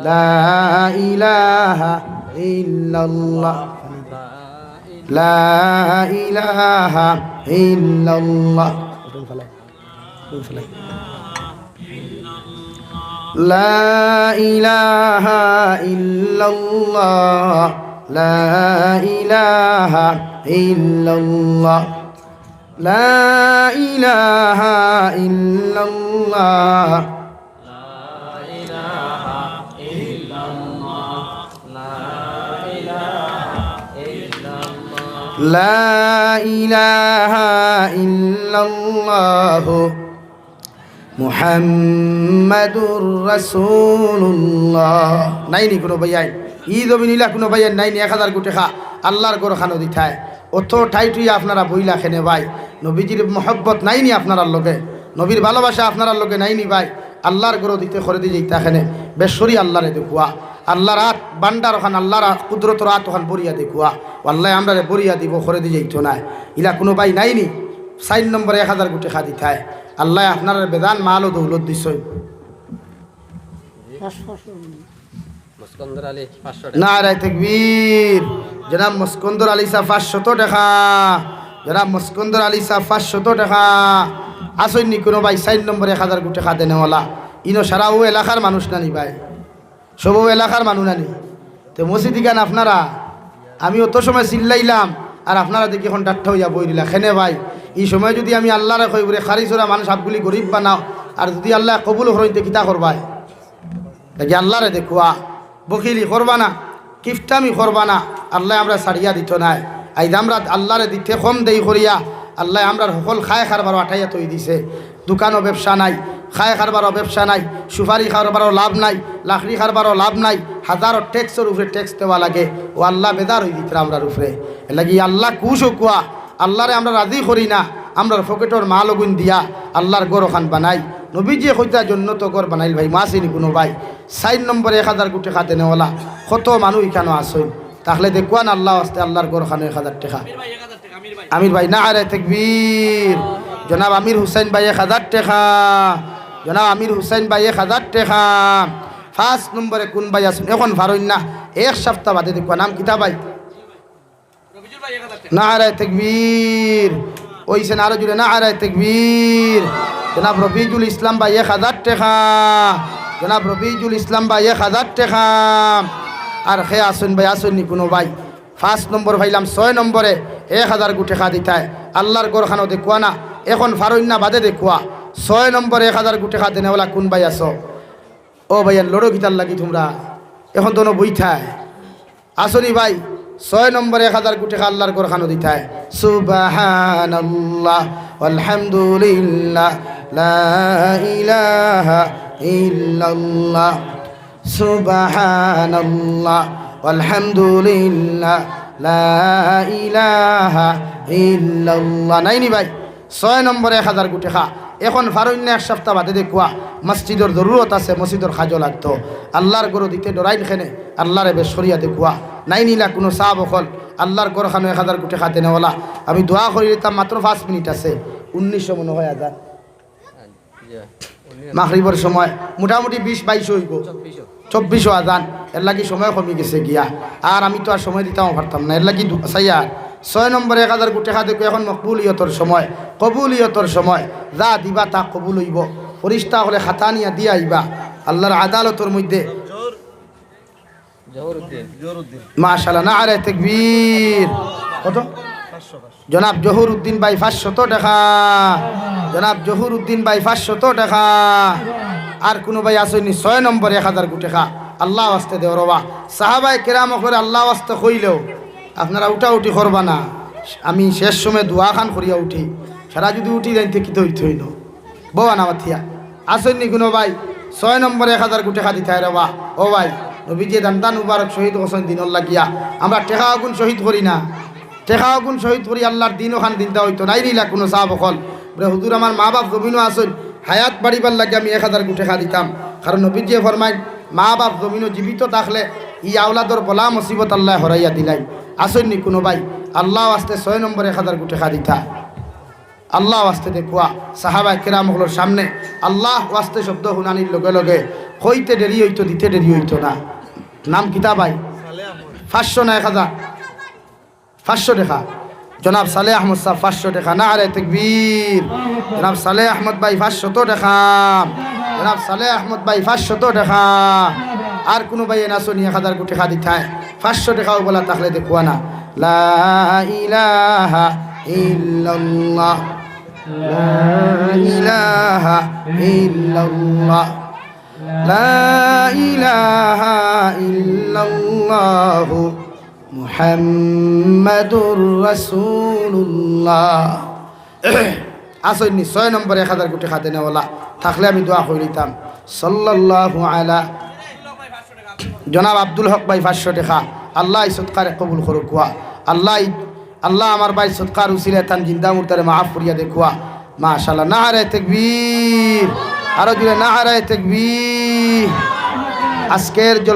লা ইলাহা ইল্লাল্লাহ, লা ইলাহা ইল্লাল্লাহ, লা ইলাহা ইল্লাল্লাহ, লা ইলাহা ইল্লাল্লাহ, লা ইলাহা ইল্লাল্লাহ, লা ইলাহা ইল্লাল্লাহু মুহাম্মাদুর রাসূলুল্লাহ। নাইনি কোনো ভাইয়াই ঈদ অবিনীলা কোনো ভাইয়াই নাইনি 1000 কোটি খা আল্লাহর ঘরখানো দিথায় অত ঠাইটুই আপনারা বইলা খেনে ভাই। নবীজির মহব্বত নাইনি আপনার লগে, নবীর ভালোবাসা আপনার লগে নাইনি ভাই। আল্লাহর ঘর দিতে করে দিয়ে যেতে এখানে বেশরি আল্লাহরে দেখুয়া, আল্লাহ রাত বান্ডার ওখান আল্লাহ কুদরত রাত ওখান বরিয়া দেখুয়া, আল্লাহ আমরা বরিয়া দিব করে দিয়ে যেত না। ইলা কোনো ভাই নাইনি 4 নম্বরে 1000 কোটি খা দিথায়। আল্লাহ আপনার বেদান মাল ও দৌলত দিছই। নারায়ে তাকবীর। জনাব মুস্কন্দর আলী সাহেব 500 টাকা, জনাব মুস্কন্দর আলী সাহেব 500 টাকা। আসইনি কোনো ভাই 4 নম্বরে 1000 কোটি টাকা দেনেওয়ালা ইনো সারা ও এলাকার মানুষ নানি ভাই, সব এলাকার মানুষ নানি। তো মসজিদি গান আপনারা আমি অত সময় চিল্লাইলাম আর আপনারা দেখি এখন ডাক্তার হইয়া বই দিলা খেনে ভাই। এই সময় যদি আমি আল্লাহরে কই বলে খারিজরা মানুষ সবগুলি গরিব বানাও আর যদি আল্লাহ কবুল হইতে কিতা করবাই, দেখি আল্লাহরে দেখুয়া বকিলি করবা না, কিফটামি করবা না। আল্লাহ আমরা ছাড়িয়া দিত নাই, আইজ আমরা আল্লাহরে দিতে কম দেই করিয়া আল্লাহ আমরা সকল খায় খারবারও আঠাইয়া তৈ দিছে। দোকানও ব্যবসা নাই, খায় খারবারও ব্যবসা নাই, সুপারি খারবারও লাভ নাই, লাকড়ি খারবারও লাভ নাই, হাজারো ট্যাক্সের উপরে ট্যাক্স দেওয়া লাগে। ও আল্লাহ বেদার হয়ে দিতে আমরা উপরে লাগি আল্লাহ কুশো কুয়া আল্লাহরে আমরা রাজি করি না। আমরা পকেটর মাল গুণ দিয়া আল্লাহর গরখান বানাই। নবীজি কইতা জন্য তো গর বানাইল ভাই মাসিনি কোনো ভাই। 4 নম্বরে 1000 কোটি টাকা দেনেওয়ালা কত মানুষ এখানে আসেন তাহলে দেখুয়ান আল্লাহ আসতে আল্লাহর গরখানে 1000 টাকা। আমির ভাই নারে তাকবীর। জনাব আমির হুসাইন ভাই 1000 টাকা, জনাব আমির হুসাইন ভাই 1000 টাকা। 5 নম্বরে কোন ভাই আসুন এখন ভারইন না, 1 সপ্তাহ বাদে দেখুয়া নাম কিতা ভাই? নারে তাকবীর। ওইসেন আরো জুড়ে নারে তাকবীর। জনাব রফিজুল ইসলাম ভাই 1000 টাকা, জনাব রফিজুল ইসলাম ভাই 1000 টাকা। আর খে আসুন ভাই আসুননি কোনো ভাই। 5 নম্বর ভাইলাম 6 নম্বরে 1000 কোটি টাকা দিতায় আল্লাহর গরখানো দেখুয়া না এখন ফারইন্না বাদে দেখুয়া। 6 নম্বরে 1000 কোটি টাকা দেনেওয়ালা কোন ভাই আসো? ও ভাইয়া লড়ো গীতার লাগি তোমরা এখন তো বইথায় আসনি ভাই। 6 নম্বরে 1000 কোটি টাকা আল্লাহর গরখানো দিতায়। সুবহানাল্লাহ আলহামদুলিল্লাহ লা ইলাহা ইল্লাল্লাহ, সুবহানাল্লাহ আলহামদুলিল্লাহ লা ইলাহা ইল্লাল্লাহ। নাইনি ভাই 6 নম্বরে 1000 কোটি টাকা এখন ফারইন্না 1 সপ্তাহ বাদে দেখুয়া মসজিদের জরুরত আছে, মসজিদের খাজো লাগতো আল্লাহর গরু দিতে ডরাইন খেনে আল্লাহরে বেশ সরিয়া দেখুয়া। নাই নিলা কোনো সাহাব অকল আল্লাহর গরখানো 1000 কোটি টাকা দেনেওয়ালা। আমি দোয়া করি দিতাম মাত্র 5 মিনিট আছে। 1900 মনে হয় আজান মাগরিবের সময় মোটামুটি 20-22 হইব, 24 আজান। এর লাগি সময় কমে গেছে গিয়া আর আমি তো আর সময় দিতাম পারতাম না। এর লাগি চাইয়া 6 নম্বরে 1000 কোটি টাকা দেখো এখন মকবুলিয়তর সময়, কবুলিয়তর সময়। যা দিবা তা কবুল হইব। ফরিস্তা হলে খাতা নিয়া দিয়া আইবা আল্লাহর আদালতের মধ্যে। মাশাআল্লাহ নারে তাকবীর। কত? জনাব জহুর উদ্দিন ভাই 500 টাকা, জনাব জহুর উদ্দিন ভাই 500 টাকা। আর কোনো ভাই আসেনি 6 নম্বরে 1000 টাকা। আল্লাহ ওয়াস্তে দেও রবা। সাহাবায়ে কেরাম করে আল্লাহ ওয়াস্তে কইলেও আপনারা উঠি করবা না। আমি শেষ সময় দোয়া খান করিয়া উঠি, সারা যদি উঠি যাইতে কি হইতই না বউ না মাথিয়া। আসেননি কোনো ভাই 6 নম্বরে 1000 টাকা দিতে হয় রবা। ও ভাই নবীজি দান্তান মুবারক শহীদ হোসেন দিনর লাগিয়া আমরা টেকা আগুন শহীদ করি না, টেকা আগুন শহীদ করি আল্লাহর দিন ওখান দিনটা হইতো নাই নিলা কোনো চাহ বকল বলে হুজুর আমার মা বাপ জমিনও আসেন হায়াত বাড়িবার লাগে আমি 1000 টাকা দিতাম। কারণ নবীজি ফরমাই মা বাপ জমিনও জীবিত থাকলে ই আওলাদর বলা মুসিবত আল্লাহ হরাইয়া দিলাই। আসেননি কোনো ভাই আল্লাহ আস্তে 6 নম্বরে 1000 টাকা দিতা। আল্লাহ ওয়াস্তে দেখুয়া সাহাবায়ে কেরামগুলোর সামনে আল্লাহ ওয়াস্তে শব্দ শুনানির লগে লগে কইতে দেরি হইতো, দিতে দেরি হইতো না। নাম কিতা ভাই? 500 না 1000? 500 টাকা। জনাব সালেহ আহমদ সাহেব 500 টাকা। নারে তাকবীর। জনাব সালেহ আহমদ ভাই 500 টাকা। জনাব সালেহ আহমদ ভাই 500 টাকা। আর কোনো ভাই নাচনি 1000 টাকা দিতায় 500 টাকাও বলা তাহলে দেখুয়া না। লা ইলাহা ইল্লাল্লাহ লা ইলাহা ইল্লাল্লাহ লা ইলাহা ইল্লাল্লাহ মুহাম্মাদুর রাসূলুল্লাহ। আসেননি 6 নম্বরে 1000 টাকা দেনেওয়ালা থাকলে আমি দোয়া করে দিতাম। সাল্লাল্লাহু আলা জনাব আব্দুল হক ভাই 500 টাকা। আল্লাহ সদকারে কবুল করুক। আল্লাহ আমার ভাই সদকার উসিলে তান জিন্দা মুর্দারে মাফ করিয়া দেখুয়া। মাশাআল্লাহ। নারে তাকবীর। আরো জোরে নারে তাকবীর। আজকের